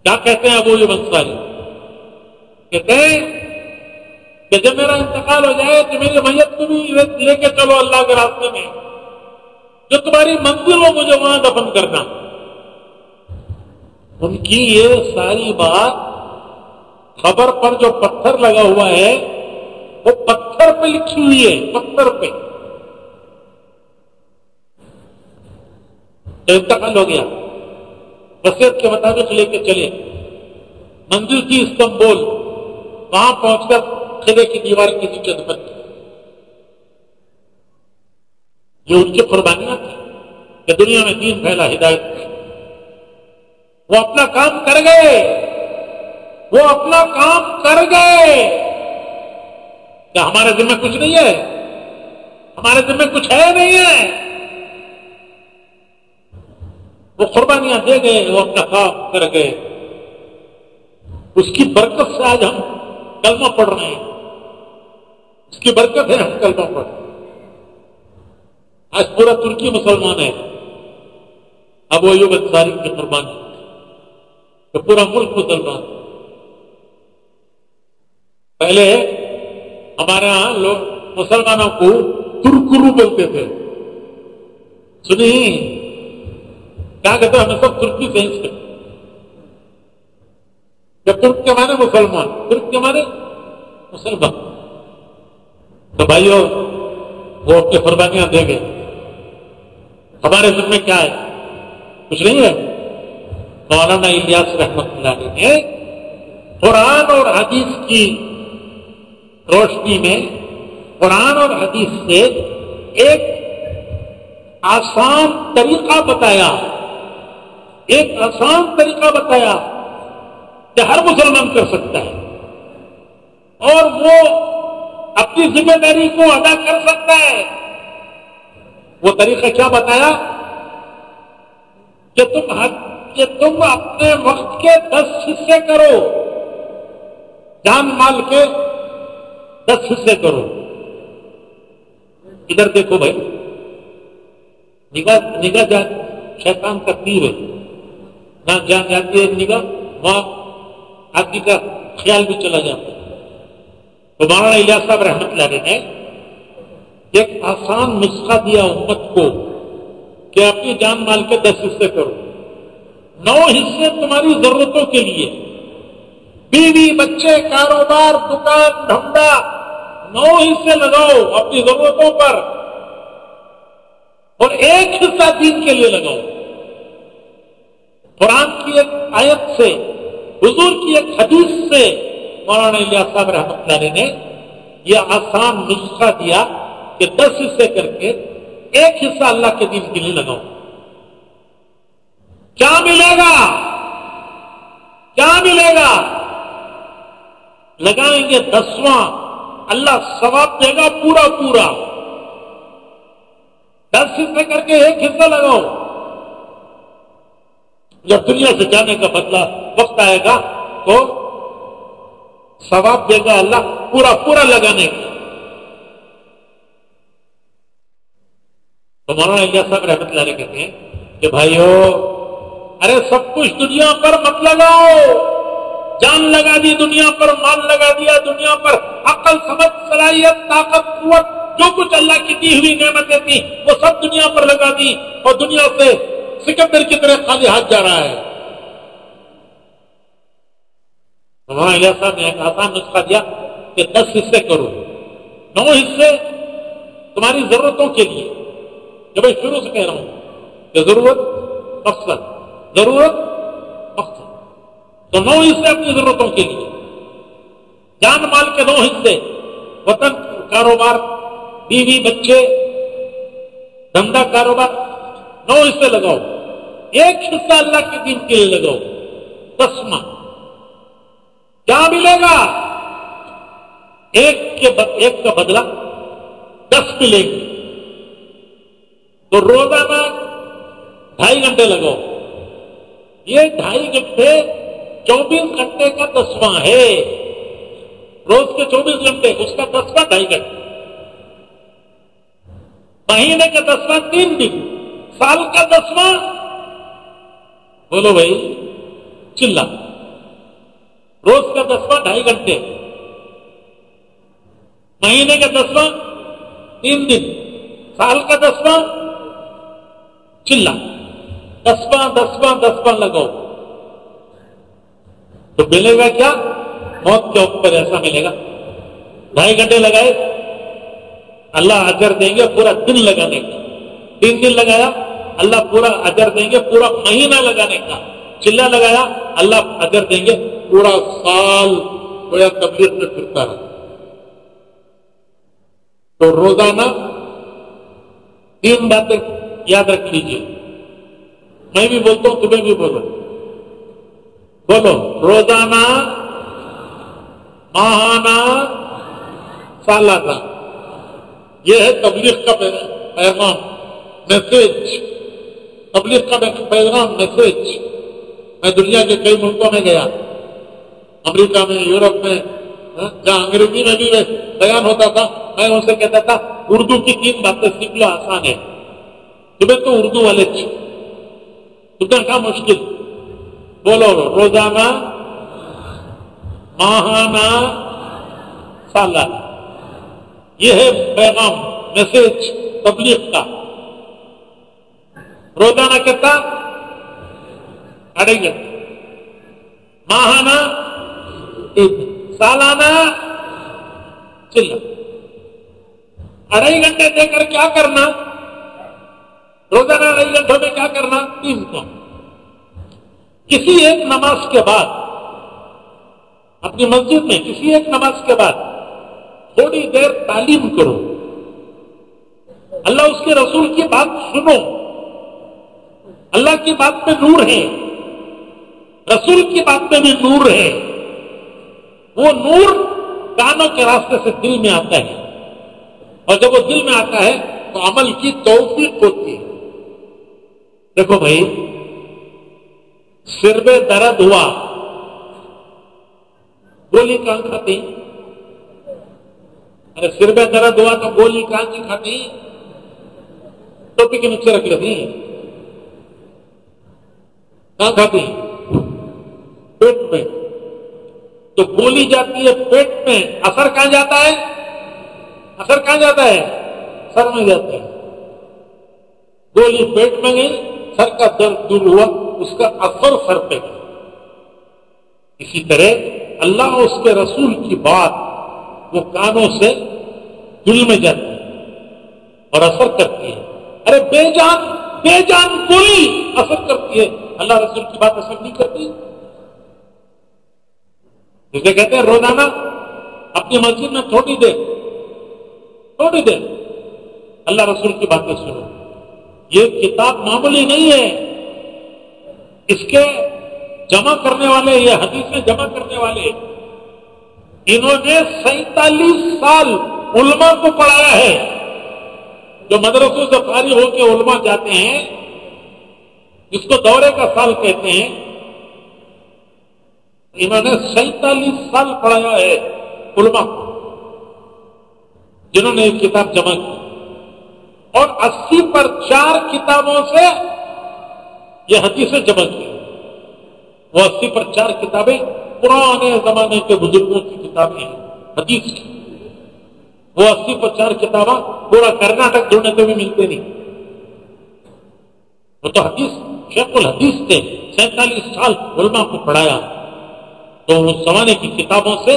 کیا کہتے ہیں ابو ایوب انصاری؟ کہتے ہیں کہ جب میرا انتقال ہو جائے تو میری میت کو بھی لے کے چلو اللہ کے راستے میں، جو تمہاری منزل ہو مجھے وہاں دفن کرنا۔ ان کی یہ ساری بات خبر پر جو پتھر لگا ہوا ہے وہ پتھر پہ لکھی ہوئی ہے، پتھر پہ۔ تو انتقال ہو گیا، وصیت کے مطابق لے کے چلے، منزل تھی استنبول، وہاں پہنچ کر قلعے کی دیوار کے نیچے دفن کی۔ یہ ان کی قربانیاں تھی کہ دنیا میں دین پھیلا، ہدایت کی۔ وہ اپنا کام کر گئے، وہ اپنا کام کر گئے۔ کیا ہمارے ذمہ کچھ نہیں ہے؟ ہمارے ذمہ کچھ ہے نہیں ہے؟ وہ قربانیاں دے گئے، وہ اپنا کام کر گئے۔ اس کی برکت سے آج ہم کلمہ پڑھ رہے ہیں، اس کی برکت ہے ہم کلمہ پڑھ رہے ہیں۔ آج پورا ترکی مسلمان ہے، ابو ایوب انصاری کی قربانی کہ پورا ملک مسلمان۔ پہلے ہمارے ہاں لوگ مسلمانوں کو ترکرو بولتے تھے، سنی کیا کہتے ہمیں سب ترکی سے ہی کہ ترک کے معنی مسلمان، ترک کے معنی مسلمان۔ تو بھائیو وہ اپنی قربانیاں دے گئے، ہمارے ذمہ کیا ہے؟ کچھ نہیں ہے۔ مولانا الیاس رحمت اللہ علیہ نے قرآن اور حدیث کی روشنی میں، قرآن اور حدیث سے ایک آسان طریقہ بتایا، ایک آسان طریقہ بتایا کہ ہر مسلمان کر سکتا ہے اور وہ اپنی ذمہ داری کو ادا کر سکتا ہے۔ وہ طریقہ کیا بتایا کہ تم اپنے وقت کے 10 حصے کرو، جان مال کے 10 حصے کرو۔ ادھر دیکھو بھائی، نگاہ جان شیطان کا تیر ہے، نہ جان جاتی ہے نگاہ، وہاں آدمی کا خیال بھی چلا جاتا ہے۔ تو مولانا الیاس صاحب رحمت اللہ علیہ نے ایک آسان نسخہ دیا امت کو کہ اپنی جان مال کے 10 حصے کرو۔ 9 حصے تمہاری ضرورتوں کے لیے، بیوی بچے کاروبار دکان دھندا، 9 حصے لگاؤ اپنی ضرورتوں پر، اور 1 حصہ دین کے لیے لگاؤ۔ قرآن کی ایک آیت سے، حضور کی ایک حدیث سے مولانا الیاس صاحب رحمۃ اللہ علیہ نے یہ آسان نسخہ دیا کہ 10 حصے کر کے 1 حصہ اللہ کے دین کے لیے لگاؤ۔ کیا ملے گا؟ کیا ملے گا؟ لگائیں گے 10واں، اللہ ثواب دے گا پورا پورا۔ 10 حصے کر کے 1 حصہ لگاؤ، جب دنیا سے جانے کا بدلہ وقت آئے گا تو ثواب دے گا اللہ پورا پورا لگانے کا۔ تو مولانا الیاس صاحب رحمۃ اللہ علیہ کہتے ہیں کہ بھائیو، ارے سب کچھ دنیا پر مت لگاؤ، جان لگا دی دنیا پر، مال لگا دیا دنیا پر، عقل سمجھ صلاحیت طاقت قوت جو کچھ اللہ کی دی ہوئی نعمتیں تھیں وہ سب دنیا پر لگا دی، اور دنیا سے سکندر کی طرح خالی ہاتھ جا رہا ہے۔ مولانا الیاس صاحب نے ایک آسان نسخہ دیا کہ 10 حصے کرو، 9 حصے تمہاری ضرورتوں کے لیے۔ جب میں شروع سے کہہ رہا ہوں کہ ضرورت مقصد، ضرورت مقصد، تو 9 حصے اپنی ضرورتوں کے لیے، جان مال کے 9 حصے، وطن کاروبار بیوی بچے دھندا کاروبار، 9 حصے لگاؤ، 1 حصہ اللہ کے دین کے لیے لگاؤ۔ 10واں کیا ملے گا؟ 1 کا بدلہ 10 ملے گی۔ تو روزانہ 2.5 گھنٹے لگاؤ، یہ 2.5 گھنٹے 24 گھنٹے کا 10واں ہے۔ روز کے 24 گھنٹے، اس کا 10واں 2.5 گھنٹے، مہینے کا 10واں 3 دن، سال کا 10واں، بولو بھائی چلا، روز کا 10واں 2.5 گھنٹے، مہینے کا 10واں 3 دن، سال کا 10واں چلا، 10واں لگاؤ تو ملے گا کیا؟ موت کے اوپر ایسا ملے گا۔ 2.5 گھنٹے لگائے، اللہ اجر دیں گے پورا دن لگانے کا۔ 3 دن لگایا اللہ پورا اجر دیں گے پورا مہینہ لگانے کا. چلا لگایا اللہ اجر دیں گے پورا سال گویا تبلیغ میں پھرتا رہا. تو روزانہ 3 باتیں یاد رکھ لیجیے. میں بھی بولتا ہوں تمہیں بھی بولو. روزانہ، ماہانہ، سالانہ. یہ ہے تبلیغ کا پیغام، میسج. تبلیغ کا پیغام، میسج. میں دنیا کے کئی ملکوں میں گیا، امریکہ میں، یورپ میں، جہاں انگریزی میں بھی بیان ہوتا تھا. میں ان سے کہتا تھا اردو کی 3 باتیں سیکھ لو، آسان ہے. تمہیں تو اردو والے تمہیں کیا مشکل. بولو روزانہ، ماہانہ، سالانہ. یہ ہے پیغام، میسج تبلیغ کا. روزانہ کہتا 2.5 گھنٹے، ماہانہ 1 دن، سالانہ چلا. 2.5 گھنٹے دے کر کیا کرنا؟ روزانہ 2.5 گھنٹوں میں کیا کرنا؟ 3 کام. کسی ایک نماز کے بعد اپنی مسجد میں کسی ایک نماز کے بعد تھوڑی دیر تعلیم کرو. اللہ اس کے رسول کی بات سنو. اللہ کی بات میں نور ہے، رسول کی بات میں بھی نور ہے. وہ نور کانوں کے راستے سے دل میں آتا ہے، اور جب وہ دل میں آتا ہے تو عمل کی توفیق ہوتی ہے. دیکھو بھائی، سر میں درد ہوا، گولی کہاں کھاتی؟ ارے سر میں درد ہوا تو گولی کہاں کی کھاتی؟ ٹوپی کے نیچے رکھ لیتی. کہاں کھاتی؟ پیٹ میں. تو گولی جاتی ہے پیٹ میں، اثر کہاں جاتا ہے؟ اثر کہاں جاتا ہے؟ سر میں جاتا ہے. گولی پیٹ میں گئی، سر کا درد دور ہوا، اس کا اثر سر پہ گیا. اسی طرح اللہ اور اس کے رسول کی بات وہ کانوں سے دل میں جاتی ہے اور اثر کرتی ہے. ارے بے جان گولی اثر کرتی ہے، اللہ رسول کی بات اثر نہیں کرتی. جسے کہتے ہیں روزانہ اپنی مسجد میں تھوڑی دیر اللہ رسول کی باتیں سنو. یہ کتاب معمولی نہیں ہے. اس کے جمع کرنے والے، یہ حدیثیں جمع کرنے والے، انہوں نے 47 سال علماء کو پڑھایا ہے. جو مدرسوں سے فارغ ہو کے علماء جاتے ہیں، جس کو دورے کا سال کہتے ہیں، انہوں نے 47 سال پڑھایا ہے علماء کو، جنہوں نے ایک کتاب جمع کی. اور 80 پر 4 کتابوں سے یہ حدیثیں جمع کی. وہ 80 پر 4 کتابیں پرانے زمانے کے بزرگوں کی کتابیں ہیں حدیث کی. وہ 80 پر 4 کتابیں پورا کرناٹک ڈھونڈنے کو بھی ملتے نہیں. وہ تو حدیث شیخ الحدیث تھے، 47 سال علماء کو پڑھایا. تو اس زمانے کی کتابوں سے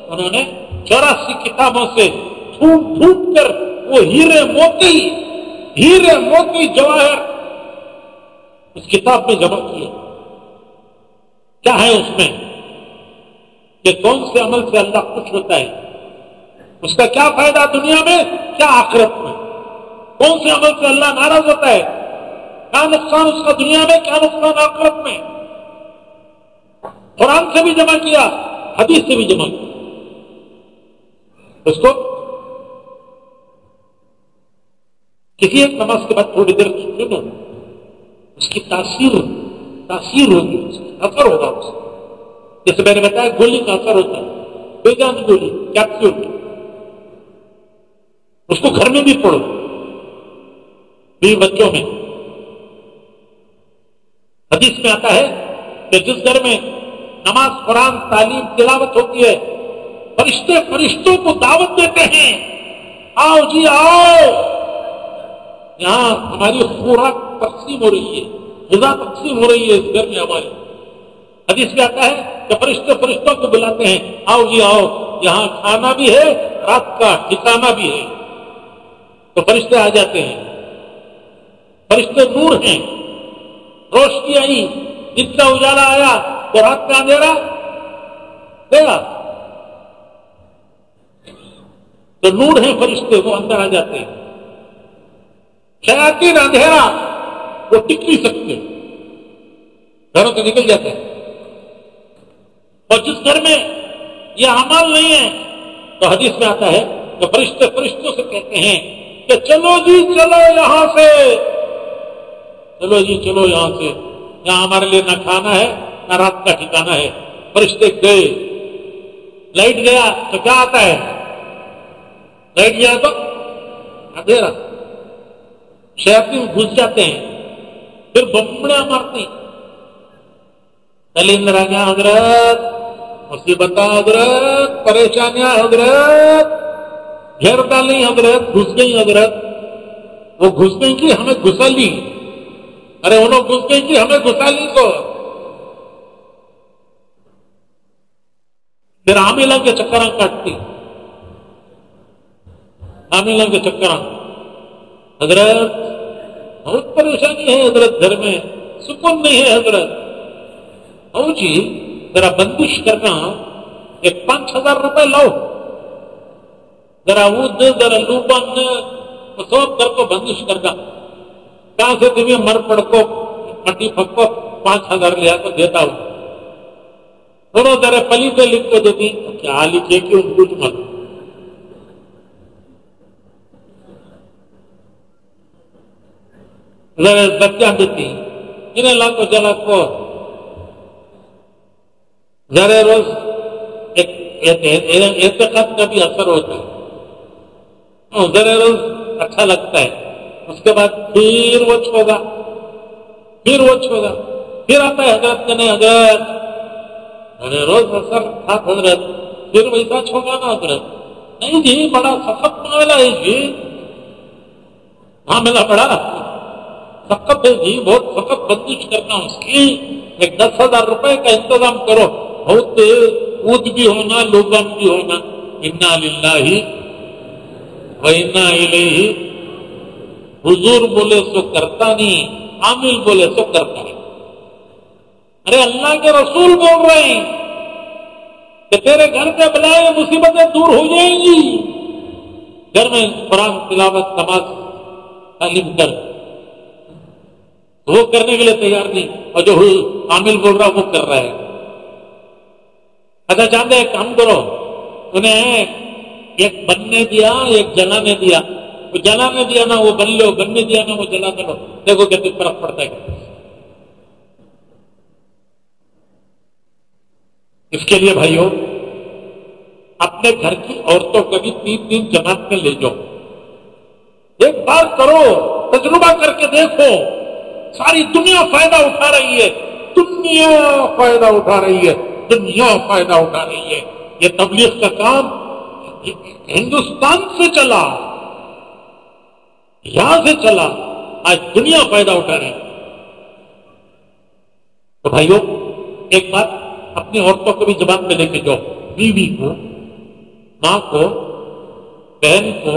انہوں نے 84 کتابوں سے ڈھونڈ کر وہ ہیرے موتی جواہر اس کتاب میں جمع کیے. کیا ہے اس میں؟ کہ کون سے عمل سے اللہ خوش ہوتا ہے، اس کا کیا فائدہ دنیا میں، کیا آخرت میں. کون سے عمل سے اللہ ناراض ہوتا ہے، کیا نقصان اس کا دنیا میں، کیا نقصان آخرت میں. قرآن سے بھی جمع کیا، حدیث سے بھی جمع کیا. اس کو کسی ایک نماز کے بعد تھوڑی دیر سنو، اس کی تاثیر ہوگی، اس کا اثر ہوگا. اس جیسے میں نے بتایا گولی کا اثر ہوتا ہے، بے جان گولی، کیپسول. اس کو گھر میں بھی پڑھو، بیوی بچوں میں. حدیث میں آتا ہے کہ جس گھر میں نماز، قرآن، تعلیم، تلاوت ہوتی ہے، فرشتوں کو دعوت دیتے ہیں، آؤ جی آؤ، یہاں ہماری خوراک تقسیم ہو رہی ہے، غذا تقسیم ہو رہی ہے اس گھر میں ہمارے. حدیث میں آتا ہے کہ فرشتوں کو بلاتے ہیں، آؤ جی آؤ، یہاں کھانا بھی ہے، رات کا ٹھکانا بھی ہے. تو فرشتے آ جاتے ہیں. فرشتے نور ہیں، روشنی آئی، جتنا اجالا آیا تو رات کا اندھیرا گیا، تو نور ہیں فرشتے، وہ اندر آ جاتے ہیں۔ شیاطین اندھیرا وہ ٹک نہیں سکتے، گھروں سے نکل جاتے ہیں۔ اور جس گھر میں یہ اعمال نہیں ہے تو حدیث میں آتا ہے کہ فرشتے فرشتوں سے کہتے ہیں کہ چلو جی چلو یہاں سے، چلو جی چلو یہاں سے، یہاں ہمارے لیے نہ کھانا ہے نہ رات کا ٹھکانا ہے۔ فرشتے گئے، لائٹ گیا تو کیا آتا ہے؟ لائٹ گیا تو اندھیرا، شیاطین گھس جاتے ہیں، پھر بمبڑیاں مارتی، پہلے اندر آ گیا حضرت، مصیبتیں حضرت، پریشانیاں حضرت، گھیر ڈالی حضرت، گھس گئی حضرت، وہ گھس گئی کہ ہمیں گھسا لی، ارے انہوں گھس گئی کہ ہمیں گھسا لی تو پھر عاملہ کے چکراں کاٹتی، عاملہ کے چکراں، حضرت بہت پریشانی ہے حضرت، گھر میں سکون نہیں ہے حضرت، او جی ذرا بندش کرنا، ایک 5,000 روپے لاؤ، ذرا وہ دے، ذرا لوبان سوپ کر کو بندش کرنا، کہاں سے تمہیں مر پڑ کو مٹی پھکو 5,000 لیا تو دیتا ہوں، تھوڑا ذرا پلی سے لکھ کو دیتی، کیا لکھے کہ ان کچھ مت، ذرا بچہ دیتی انہیں لاکھوں چلا کو ذرا روز اعتقاد کا بھی اثر ہوتا ہے، ذرا روز اچھا لگتا ہے، اس کے بعد پھر وہ چھوگا، پھر وہ چھوگا، پھر آتا ہے حضرت کے نہیں حضرت، ارے روز اثر تھا حضرت، پھر ویسا چھوگا نا حضرت، نہیں جی بڑا سخت معاملہ ہے جی، معاملہ بڑا سخت ہے جی، بہت سخت بندش کرنا اس کی، ایک 10,000 روپے کا انتظام کرو، بہت اود بھی ہونا، لوگن بھی ہونا، انا للہ و انا الیہ، حضور بولے سو کرتا نہیں، عامل بولے سو کرتا ہے۔ ارے اللہ کے رسول بول رہے ہیں کہ تیرے گھر کے بلائے مصیبتیں دور ہو جائیں گی، گھر میں قرآن تلاوت نماز تعلیم کر، وہ کرنے کے لیے تیار نہیں، اور جو عامل بول رہا وہ کر رہا ہے۔ اچھا چاہتے ایک کام کرو، انہیں ایک بننے دیا ایک جلانے دیا، وہ جلانے دیا نا وہ بن لو، بننے دیا نا وہ جلا دو، دیکھو کتنی فرق پڑتا ہے۔ اس کے لیے بھائیوں اپنے گھر کی عورتوں کو بھی 3 جماعت میں لے جاؤ، ایک بار کرو، تجربہ کر کے دیکھو، ساری دنیا فائدہ اٹھا رہی ہے، دنیا فائدہ اٹھا رہی ہے، دنیا فائدہ اٹھا رہی ہے۔ یہ تبلیغ کا کام ہندوستان سے چلا، یہاں سے چلا، آج دنیا فائدہ اٹھا رہی ہے۔ تو بھائیوں ایک بات اپنی عورتوں کو بھی زبان میں لے کے جاؤ، بیوی کو، ماں کو، بہن کو،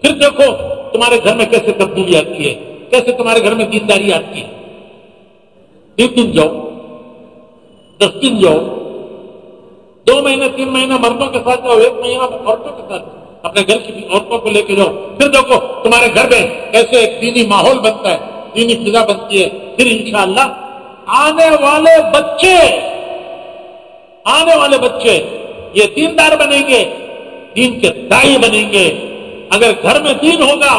پھر دیکھو تمہارے گھر میں کیسے تبدیلی آتی ہے، کیسے تمہارے گھر میں دینداری آتی ہے۔ 3 دن جاؤ، 10 دن جاؤ، 2 مہینے 3 مہینے مردوں کے ساتھ جاؤ، 1 مہینہ عورتوں کے ساتھ، اپنے گھر کی عورتوں کو لے کے جاؤ، پھر دیکھو تمہارے گھر میں کیسے ایک دینی ماحول بنتا ہے، دینی فضا بنتی ہے۔ پھر انشاءاللہ آنے والے بچے یہ دیندار بنیں گے، دین کے داعی بنیں گے۔ اگر گھر میں دین ہوگا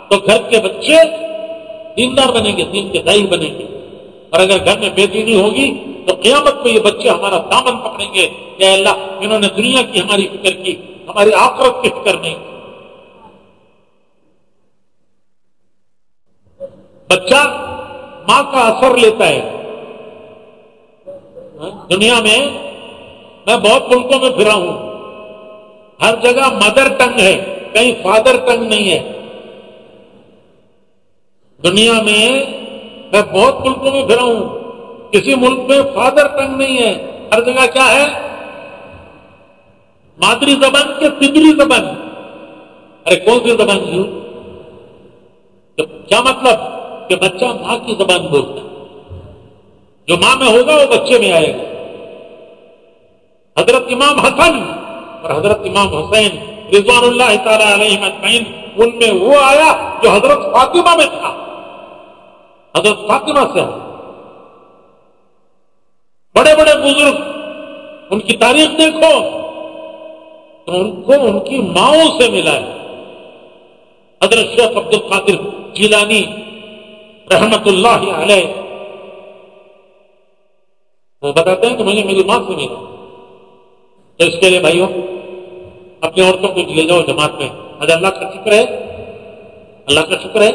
تو گھر کے بچے دیندار بنیں گے، دین کے داعی بنیں گے، اور اگر گھر میں بے دینی ہوگی تو قیامت میں یہ بچے ہمارا دامن پکڑیں گے کہ اللہ انہوں نے دنیا کی ہماری فکر کی، ہماری آخرت کی فکر نہیں۔ بچہ ماں کا اثر لیتا ہے۔ دنیا میں میں بہت ملکوں میں پھرا ہوں، ہر جگہ مدر ٹنگ ہے، کہیں فادر ٹنگ نہیں ہے۔ دنیا میں بہت ملکوں میں پھرا ہوں، کسی ملک میں فادر ٹنگ نہیں ہے، ہر جگہ کیا ہے؟ مادری زبان کے تیسری زبان۔ ارے کون سی زبان جی؟ کیا مطلب؟ کہ بچہ ماں کی زبان بولتا ہے، جو ماں میں ہوگا وہ بچے میں آئے گا۔ حضرت امام حسن اور حضرت امام حسین رضوان اللہ تعالی علیہم اجمعین، ان میں وہ آیا جو حضرت فاطمہ میں تھا، حضرت فاطمہ سے آیا۔ بڑے بڑے بزرگ، ان کی تاریخ دیکھو تو ان کو ان کی ماؤں سے ملا ہے۔ حضرت شیخ عبد القادر جیلانی رحمت اللہ علیہ، وہ بتاتے ہیں کہ مجھے میری ماں سے ملا۔ تو اس کے لیے بھائیوں اپنی عورتوں کو لے جاؤ جماعت میں۔ آج اللہ کا شکر ہے، اللہ کا شکر ہے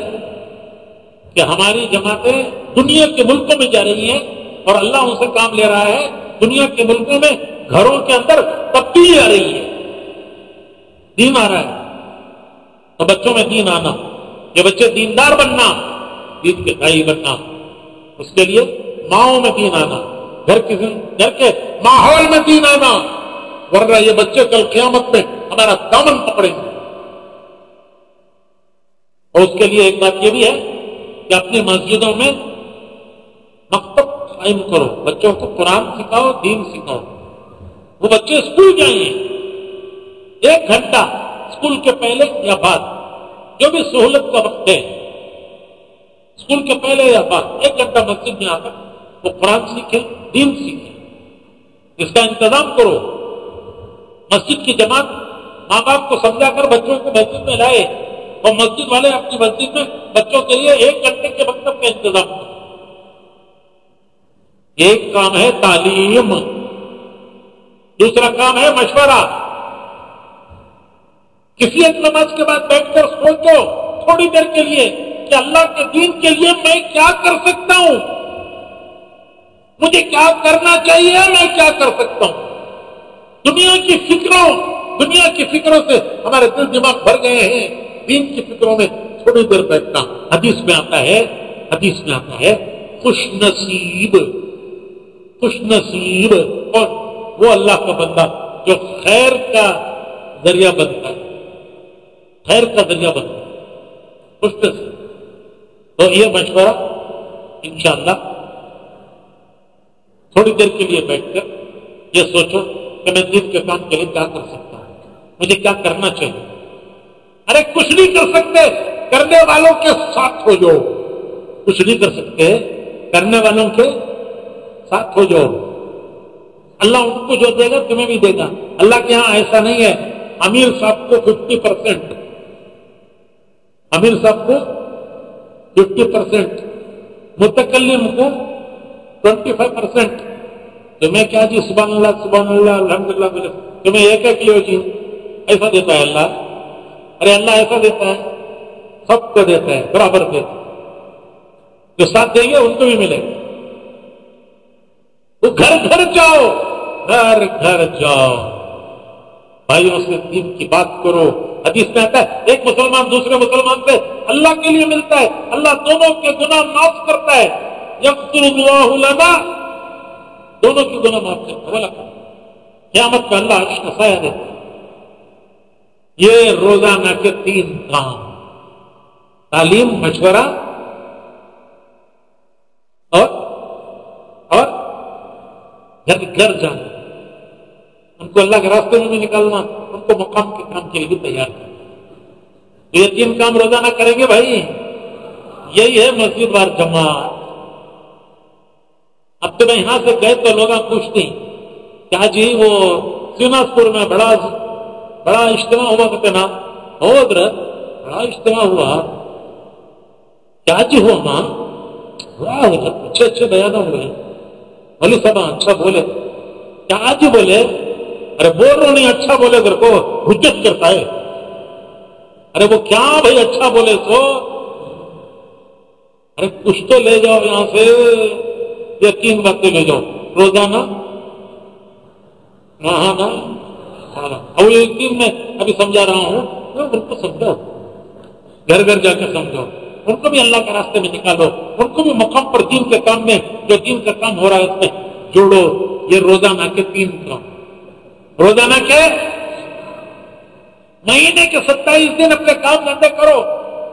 کہ ہماری جماعتیں دنیا کے ملکوں میں جا رہی ہیں اور اللہ ان سے کام لے رہا ہے۔ دنیا کے ملکوں میں گھروں کے اندر تبدیلی آ رہی ہے، دین آ رہا ہے۔ تو بچوں میں دین آنا، یہ بچے دیندار بننا، دین کے داعی بننا، اس کے لیے ماؤں میں دین آنا، گھر کے ماحول میں دین آنا، ورنہ یہ بچے کل قیامت میں ہمارا دامن پکڑیں گے۔ اور اس کے لیے ایک بات یہ بھی ہے کہ اپنی مسجدوں میں مکتب قائم کرو، بچوں کو قرآن سکھاؤ، دین سکھاؤ۔ وہ بچے اسکول جائیں، 1 گھنٹہ اسکول کے پہلے یا بعد، جو بھی سہولت کا وقت ہے، اسکول کے پہلے یا بعد 1 گھنٹہ مسجد میں آ کر وہ قرآن سیکھیں، دین سیکھیں۔ اس کا انتظام کرو۔ مسجد کی جماعت ماں باپ کو سمجھا کر بچوں کو مسجد میں لائے، اور مسجد والے اپنی مسجد میں بچوں کے لیے 1 گھنٹے کے مکتب کا انتظام کرو۔ ایک کام ہے تعلیم، دوسرا کام ہے مشورہ۔ کسی ایک نماز کے بعد بیٹھ کر سوچو تھوڑی دیر کے لیے کہ اللہ کے دین کے لیے میں کیا کر سکتا ہوں، مجھے کیا کرنا چاہیے، میں کیا کر سکتا ہوں۔ دنیا کی فکروں سے ہمارے دل دماغ بھر گئے ہیں، دین کی فکروں میں تھوڑی دیر بیٹھنا۔ حدیث میں آتا ہے خوش نصیب اور وہ اللہ کا بندہ جو خیر کا ذریعہ بنتا ہے، خوش نصیب۔ تو یہ مشورہ انشاءاللہ تھوڑی دیر کے لیے بیٹھ کر یہ سوچو کہ میں دین کے کام کے لیے کیا کر سکتا ہوں، مجھے کیا کرنا چاہیے۔ ارے کچھ نہیں کر سکتے، کرنے والوں کے ساتھ ہو جاؤ۔ کچھ نہیں کر سکتے، کرنے والوں کے ساتھ ہو جاؤ۔ اللہ ان کو جو دے گا تمہیں بھی دے گا۔ اللہ کے ہاں ایسا نہیں ہے امیر صاحب کو 50%، امیر صاحب کو 50%، متکلم کو 25%۔ تمہیں کیا جی سبحان اللہ الحمدللہ، تمہیں 1 کلو جی ایسا دیتا ہے اللہ۔ ارے اللہ ایسا دیتا ہے، سب کو دیتا ہے، برابر دیتا ہے۔ جو ساتھ دیں گے ان کو بھی ملے گا۔ وہ گھر جاؤ بھائیوں سے دین کی بات کرو۔ حدیث میں آتا ہے ایک مسلمان دوسرے مسلمان سے اللہ کے لیے ملتا ہے، اللہ دونوں کے گناہ معاف کرتا ہے۔ یغفر اللہ لنا، دونوں کی گناہ معاف کرتا ہے۔ قیامت میں اللہ عرش کا سایہ دیتا ہے۔ یہ روزانہ کے 3 کام، تعلیم، مشورہ اور گھر جانا، ان کو اللہ کے راستے میں بھی نکالنا، ان کو مقام کے کام کے لیے بھی تیار کرنا۔ تو یہ 3 کام روزانہ کریں گے بھائی، یہی ہے مسجد وار جماعت۔ اب تو میں یہاں سے گئے تو لوگ پوچھتے ہیں کیا جی وہ سیناس پور میں بڑا اجتماع ہوا کہتے نا، حضرت بڑا اجتماع ہوا، کیا جی ہوا ماں؟ حضرت اچھے بیان ہوئے، ولی صاحب اچھا بولے، کیا جی بولے؟ ارے بول رہے نہیں، اچھا بولے گھر کو حجت کرتا ہے۔ ارے وہ کیا بھائی اچھا بولے سو؟ ارے کچھ تو لے جاؤ یہاں سے، یہ 3 باتیں لے جاؤ روزانہ نہانا کھانا۔ اور یہ 3 میں ابھی سمجھا رہا ہوں، ان کو سمجھاؤ، گھر جا کے سمجھاؤ، ان کو بھی اللہ کے راستے میں نکالو، ان کو بھی مقام پر دین کے کام میں، جو دین کا کام ہو رہا ہے اس میں جوڑو۔ یہ روزانہ کے 3 کام، روزانہ کے مہینے کے 27 دن اپنے کام دھندے کرو،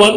1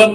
1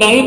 9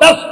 10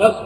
10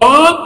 5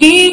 3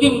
3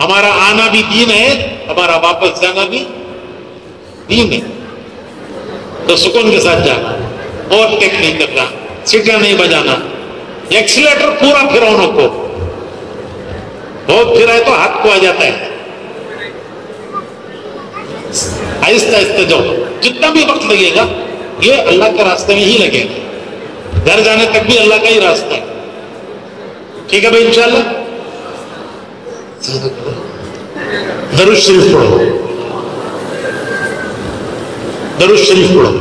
ہمارا آنا بھی دین ہے، ہمارا واپس جانا بھی دین ہے. تو سکون کے ساتھ جانا، اوور ٹیک نہیں کرنا، سیٹیاں نہیں بجانا، ایکسیلیٹر پورا پھراؤ کو، بہت پھرائے تو ہاتھ کو آ جاتا ہے. آہستہ آہستہ جاؤ، جتنا بھی وقت لگے گا یہ اللہ کے راستے میں ہی لگے گا، گھر جانے تک بھی اللہ کا ہی راستہ ہے. ٹھیک ہے بھائی، انشاءاللہ درود شریف پڑھو، درود شریف پڑھو.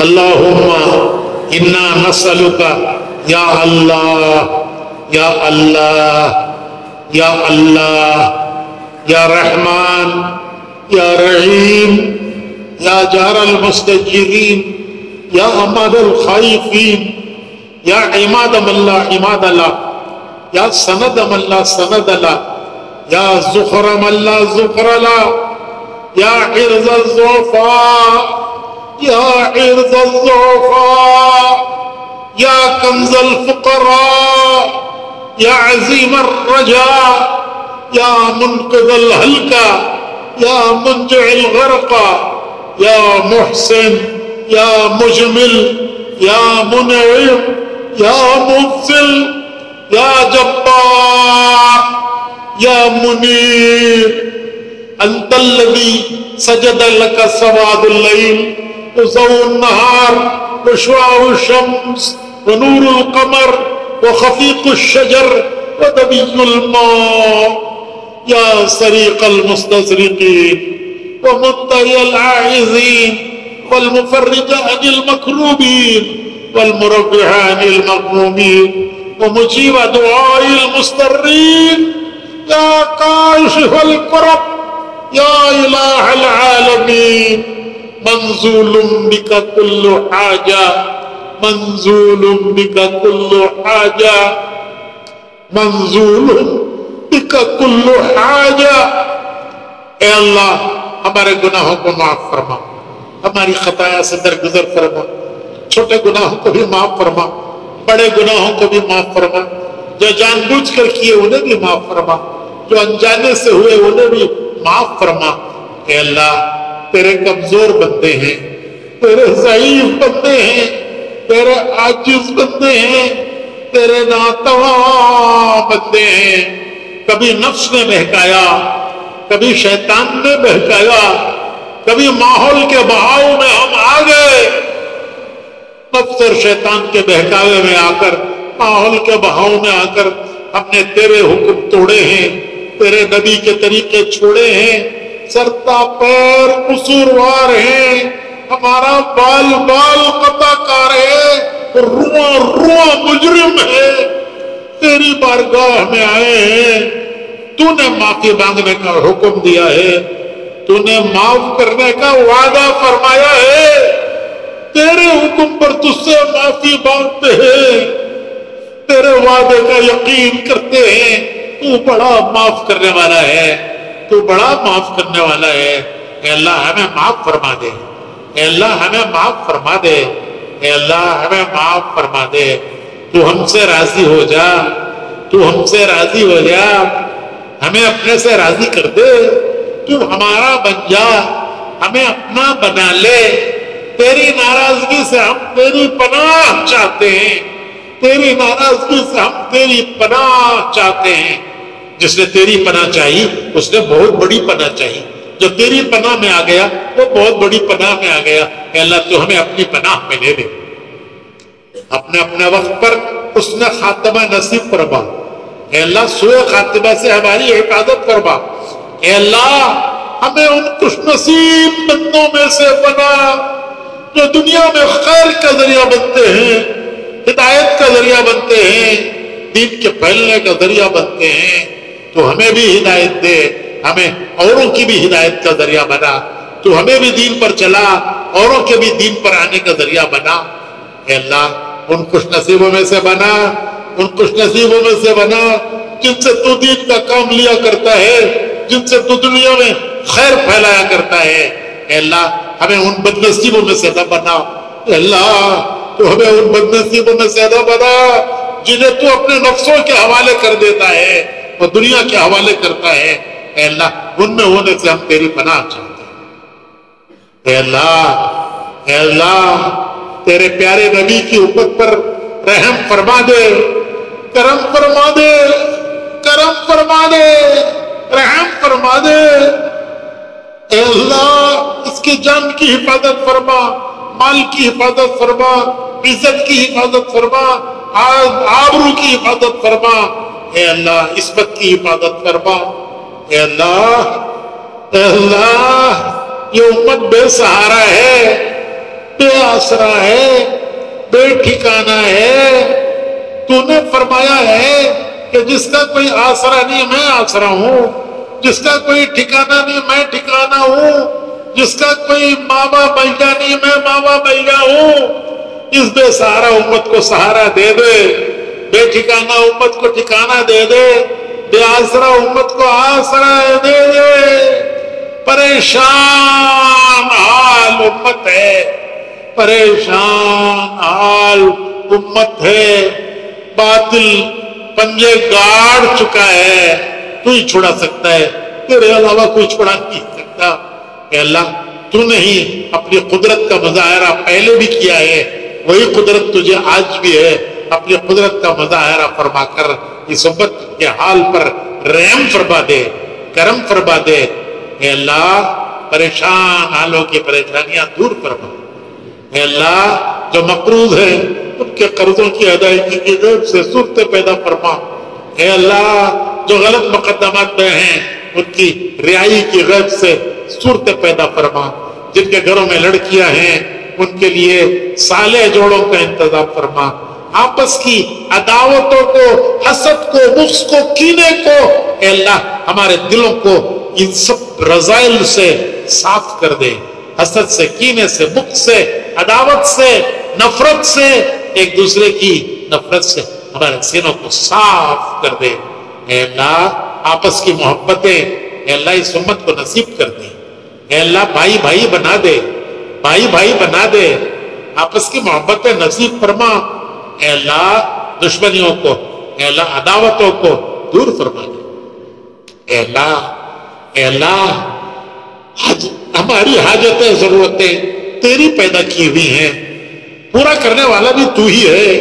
اللہم انا نسألک یا اللہ یا اللہ یا اللہ یا رحمان یا رحیم یا جار المستجیرین یا اماد الخائفین یا عماد من لا عماد اللہ یا سند من لا سند اللہ یا ذخر من لا ذخر اللہ یا عرض الضعفاء یا عرض الضعفاء یا کنز الفقراء یا عظیم الرجاء یا منقذ الہلکہ یا منجع الغرقہ یا محسن یا مجمل یا منعم یا مفضل یا جبار یا منیر انت الذی سجد لک سواد اللیل وضوء النہار وشعاع الشمس ونور القمر وخفیق الشجر ودبی الماء یا سریق المستسرقین ومنتهي العائزين والمفرج عن المكروبين والمربح عن المغمومين ومجيب دعاء المضطرين يا كاشف الكرب يا إله العالمين منزول بك كل حاجة منزول بك كل حاجة منزول بك كل حاجة. اے اللہ ہمارے گناہوں کو معاف فرما، ہماری خطایا سے درگزر فرما، چھوٹے گناہوں کو بھی معاف فرما، بڑے گناہوں کو بھی معاف فرما، جو جان بوجھ کر کیے انہیں بھی معاف فرما، جو انجانے سے ہوئے انہیں بھی معاف فرما. اے اللہ تیرے کمزور بندے ہیں، تیرے ضعیف بندے ہیں، تیرے عاجز بندے ہیں، تیرے ناتواں بندے ہیں. کبھی نفس نے بہکایا، کبھی شیطان نے بہکایا، کبھی ماحول کے بہاؤ میں ہم آ گئے، نفس اور شیطان کے بہکاوے میں آ کر، ماحول کے بہاؤ میں آ کر ہم نے تیرے حکم توڑے ہیں، تیرے نبی کے طریقے چھوڑے ہیں، سرتا پیر قصوروار ہیں، ہمارا بال بال قطع کار ہے، رواں رواں مجرم ہے. تیری بارگاہ میں آئے ہیں، تو نے معافی مانگنے کا حکم دیا ہے، تو نے معاف کرنے کا وعدہ فرمایا ہے، تیرے حکم پر تجھ سے معافی مانگتے ہیں، تیرے وعدے کا یقین کرتے ہیں. تو بڑا معاف کرنے والا ہے، تو بڑا معاف کرنے والا ہے. اے اللہ ہمیں معاف فرما دے، اے اللہ ہمیں معاف فرما دے، اے اللہ ہمیں معاف فرما دے. تو ہم سے راضی ہو جا، تو ہم سے راضی ہو جا، ہمیں اپنے سے راضی کر دے، تو ہمارا بن جا، ہمیں اپنا بنا لے. تیری ناراضگی سے ہم تیری پناہ چاہتے ہیں، تیری ناراضگی سے ہم تیری پناہ چاہتے ہیں. جس نے تیری پناہ چاہی اس نے بہت بڑی پناہ چاہی، جو تیری پناہ میں آ گیا وہ بہت بڑی پناہ میں آ گیا. کہ اللہ تو ہمیں اپنی پناہ میں لے دے، اپنے اپنے وقت پر اس نے خاتمہ نصیب فرما. اے اللہ سوء خاتمہ سے ہماری حفاظت فرما. اے اللہ ہمیں ان خوش نصیب بندوں میں سے بنا جو دنیا میں خیر کا ذریعہ بنتے ہیں، ہدایت کا ذریعہ بنتے ہیں، دین کے پھیلنے کا ذریعہ بنتے ہیں. تو ہمیں بھی ہدایت دے، ہمیں اوروں کی بھی ہدایت کا ذریعہ بنا. تو ہمیں بھی دین پر چلا، اوروں کے بھی دین پر آنے کا ذریعہ بنا. اے اللہ ان خوش نصیبوں میں سے بنا، ان خوش نصیبوں میں سے بنا جن سے تو دین کا کام لیا کرتا ہے، جن سے تو دنیا میں خیر پھیلایا کرتا ہے. اے اللہ ہمیں ان بد نصیبوں میں سے نہ بنا. اے اللہ تو ہمیں ان بد نصیبوں میں سے نہ بنا جنہیں تو اپنے نفسوں کے حوالے کر دیتا ہے اور دنیا کے حوالے کرتا ہے، اے اللہ ان میں ہونے سے ہم تیری پناہ چاہتے ہیں۔ اے اللہ تیرے پیارے نبی کی امت پر رحم فرما دے، کرم فرما دے، کرم فرما دے، رحم فرما دے۔ اے اللہ اس کی جان کی حفاظت فرما، مال کی حفاظت فرما، عزت کی حفاظت فرما، آبرو کی حفاظت فرما۔ اے اللہ عصمت کی حفاظت فرما۔ اے اللہ یہ امت بے سہارا ہے، بے آسرا ہے، بے ٹھکانہ ہے۔ تو نے فرمایا ہے کہ جس کا کوئی آسرا نہیں میں آسرا ہوں، جس کا کوئی ٹھکانہ نہیں میں ٹھکانہ ہوں، جس کا کوئی ماما بھیا نہیں میں ماما بھیا ہوں۔ اس بے سہارا امت کو سہارا دے دے، بے ٹھکانہ امت کو ٹھکانہ دے دے، بے آسرا امت کو آسرا دے دے۔ پریشان حال امت ہے، پریشان حال امت ہے، باطل پنجے گاڑ چکا ہے، تو ہی چھڑا سکتا ہے، تیرے علاوہ کوئی چھڑا نہیں سکتا۔ اے اللہ تو نے ہی اپنی قدرت کا مظاہرہ پہلے بھی کیا ہے، وہی قدرت تجھے آج بھی ہے، اپنی قدرت کا مظاہرہ فرما کر اس امت کے حال پر رحم فرما دے، کرم فرما دے۔ اے اللہ پریشان حالوں کی پریشانیاں دور فرما۔ اے اللہ جو مقروض ہیں ان کے قرضوں کی ادائیگی کی غیب سے صورتیں پیدا فرما۔ اے اللہ جو غلط مقدمات میں ہیں ان کی رہائی کی غیب سے صورتیں پیدا فرما۔ جن کے گھروں میں لڑکیاں ہیں ان کے لیے صالح جوڑوں کا انتظام فرما۔ آپس کی عداوتوں کو، حسد کو، بغض کو، کینے کو اے اللہ ہمارے دلوں کو ان سب رذائل سے صاف کر دے، حسد سے، کینے سے، بغض سے، عداوت سے، نفرت سے، ایک دوسرے کی نفرت سے ہمارے سینوں کو صاف کر دے۔ اے اللہ آپس کی محبتیں اے اللہ اس امت کو نصیب کر دے۔ اے اللہ بھائی بھائی بنا دے، بھائی بھائی بنا دے، آپس کی محبتیں نصیب فرما۔ اے اللہ دشمنیوں کو، اے اللہ عداوتوں کو دور فرما دے۔ اے اللہ ہماری حاجتیں، ضرورتیں تیری پیدا کی ہوئی ہیں، پورا کرنے والا بھی تو ہی ہے۔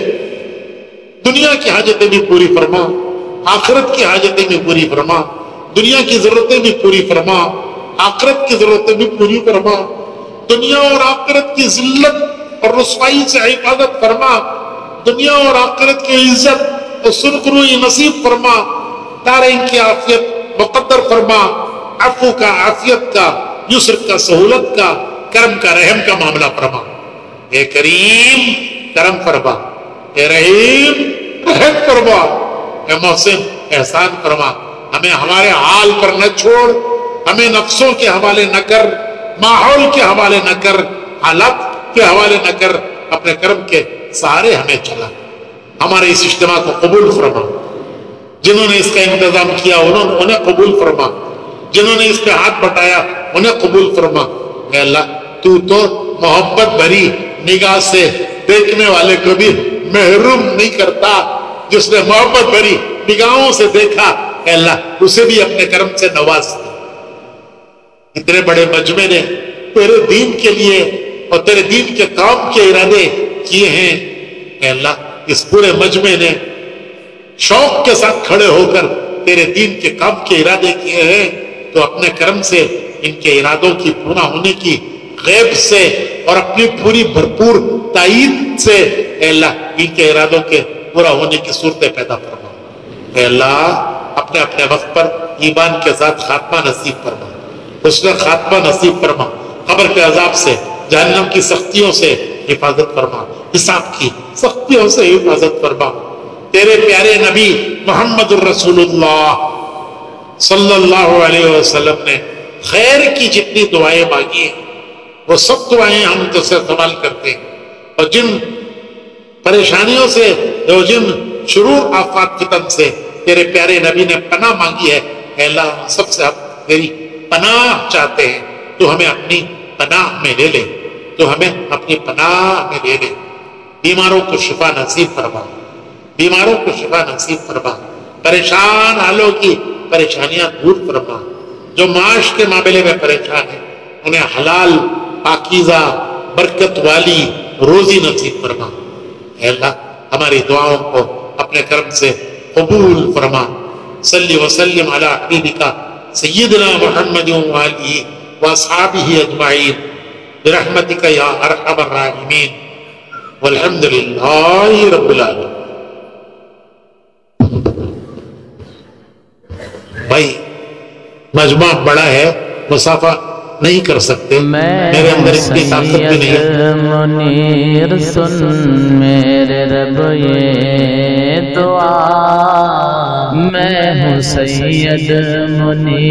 دنیا کی حاجتیں بھی پوری فرما، آخرت کی حاجتیں بھی پوری فرما، دنیا کی ضرورتیں بھی پوری فرما، آخرت کی ضرورتیں بھی پوری فرما۔ دنیا اور آخرت کی ذلت اور رسوائی سے حفاظت فرما، دنیا اور آخرت کی عزت اور سرخروئی نصیب فرما، دارین کی عافیت مقدر فرما، عفو کا، عافیت کا، یسر کا، سہولت کا، کرم کا، رحم کا معاملہ فرما۔ اے کریم کرم فرما، اے رحیم رحم فرما، اے محسن احسان فرما۔ ہمیں ہمارے حال پر نہ چھوڑ، ہمیں نفسوں کے حوالے نہ کر، ماحول کے حوالے نہ کر، حالات کے حوالے نہ کر، اپنے کرم کے سہارے ہمیں چلا۔ ہمارے اس اجتماع کو قبول فرما، جنہوں نے اس کا انتظام کیا انہیں قبول فرما، جنہوں نے اس پہ ہاتھ بٹایا انہیں قبول فرما۔ اے اللہ تو محبت بھری نگاہ سے دیکھنے والے کو بھی محروم نہیں کرتا، جس نے محبت بھری نگاہوں سے دیکھا اے اللہ اسے بھی اپنے کرم سے نواز دے۔ اتنے بڑے مجمع نے تیرے دین کے لیے اور تیرے دین کے کام کے ارادے کیے ہیں، اے اللہ اس پورے مجمع نے شوق کے ساتھ کھڑے ہو کر تیرے دین کے کام کے ارادے کیے ہیں، تو اپنے کرم سے ان کے ارادوں کی پورا ہونے کی غیب سے اور اپنی پوری بھرپور تائید سے اے اللہ ان کے ارادوں کے پورا ہونے کی صورتیں پیدا فرما۔ اے اللہ اپنے اپنے وقت پر ایمان کے ساتھ خاتمہ نصیب فرما، حسن خاتمہ نصیب فرما، قبر کے عذاب سے، جہنم کی سختیوں سے حفاظت فرما، حساب کی سختیوں سے حفاظت فرما۔ تیرے پیارے نبی محمد الرسول اللہ صلی اللہ علیہ وسلم نے خیر کی جتنی دعائیں مانگی ہیں وہ سب دعائیں ہم تو سے استعمال کرتے ہیں، اور جن پریشانیوں سے، جن شرور آفات فتن سے تیرے پیارے نبی نے پناہ مانگی ہے، اے اللہ ہم سب سے ہم تیری پناہ چاہتے ہیں، تو ہمیں اپنی پناہ میں لے لے، تو ہمیں اپنی پناہ میں لے لے۔ بیماروں کو شفا نصیب فرما، بیماروں کو شفا نصیب فرما، پریشان حالوں کی پریشانیاں دور فرما، جو معاش کے معاملے میں پریشان ہیں انہیں حلال پاکیزہ برکت والی روزی نصیب فرما۔ اے اللہ ہماری دعاؤں کو اپنے کرم سے قبول فرما۔ صلی وسلم علی حبیبک سیدنا محمد وآلہ واصحابہ اجمعین برحمتک یا ارحم الراحمین والحمد للہ رب العالمین۔ بھائی مجمع بڑا ہے، مسافہ نہیں کر سکتے، میرے اندر اتنی طاقت بھی نہیں ہے۔ منیر سن میرے رب یہ دعا، میں ہوں سید منیر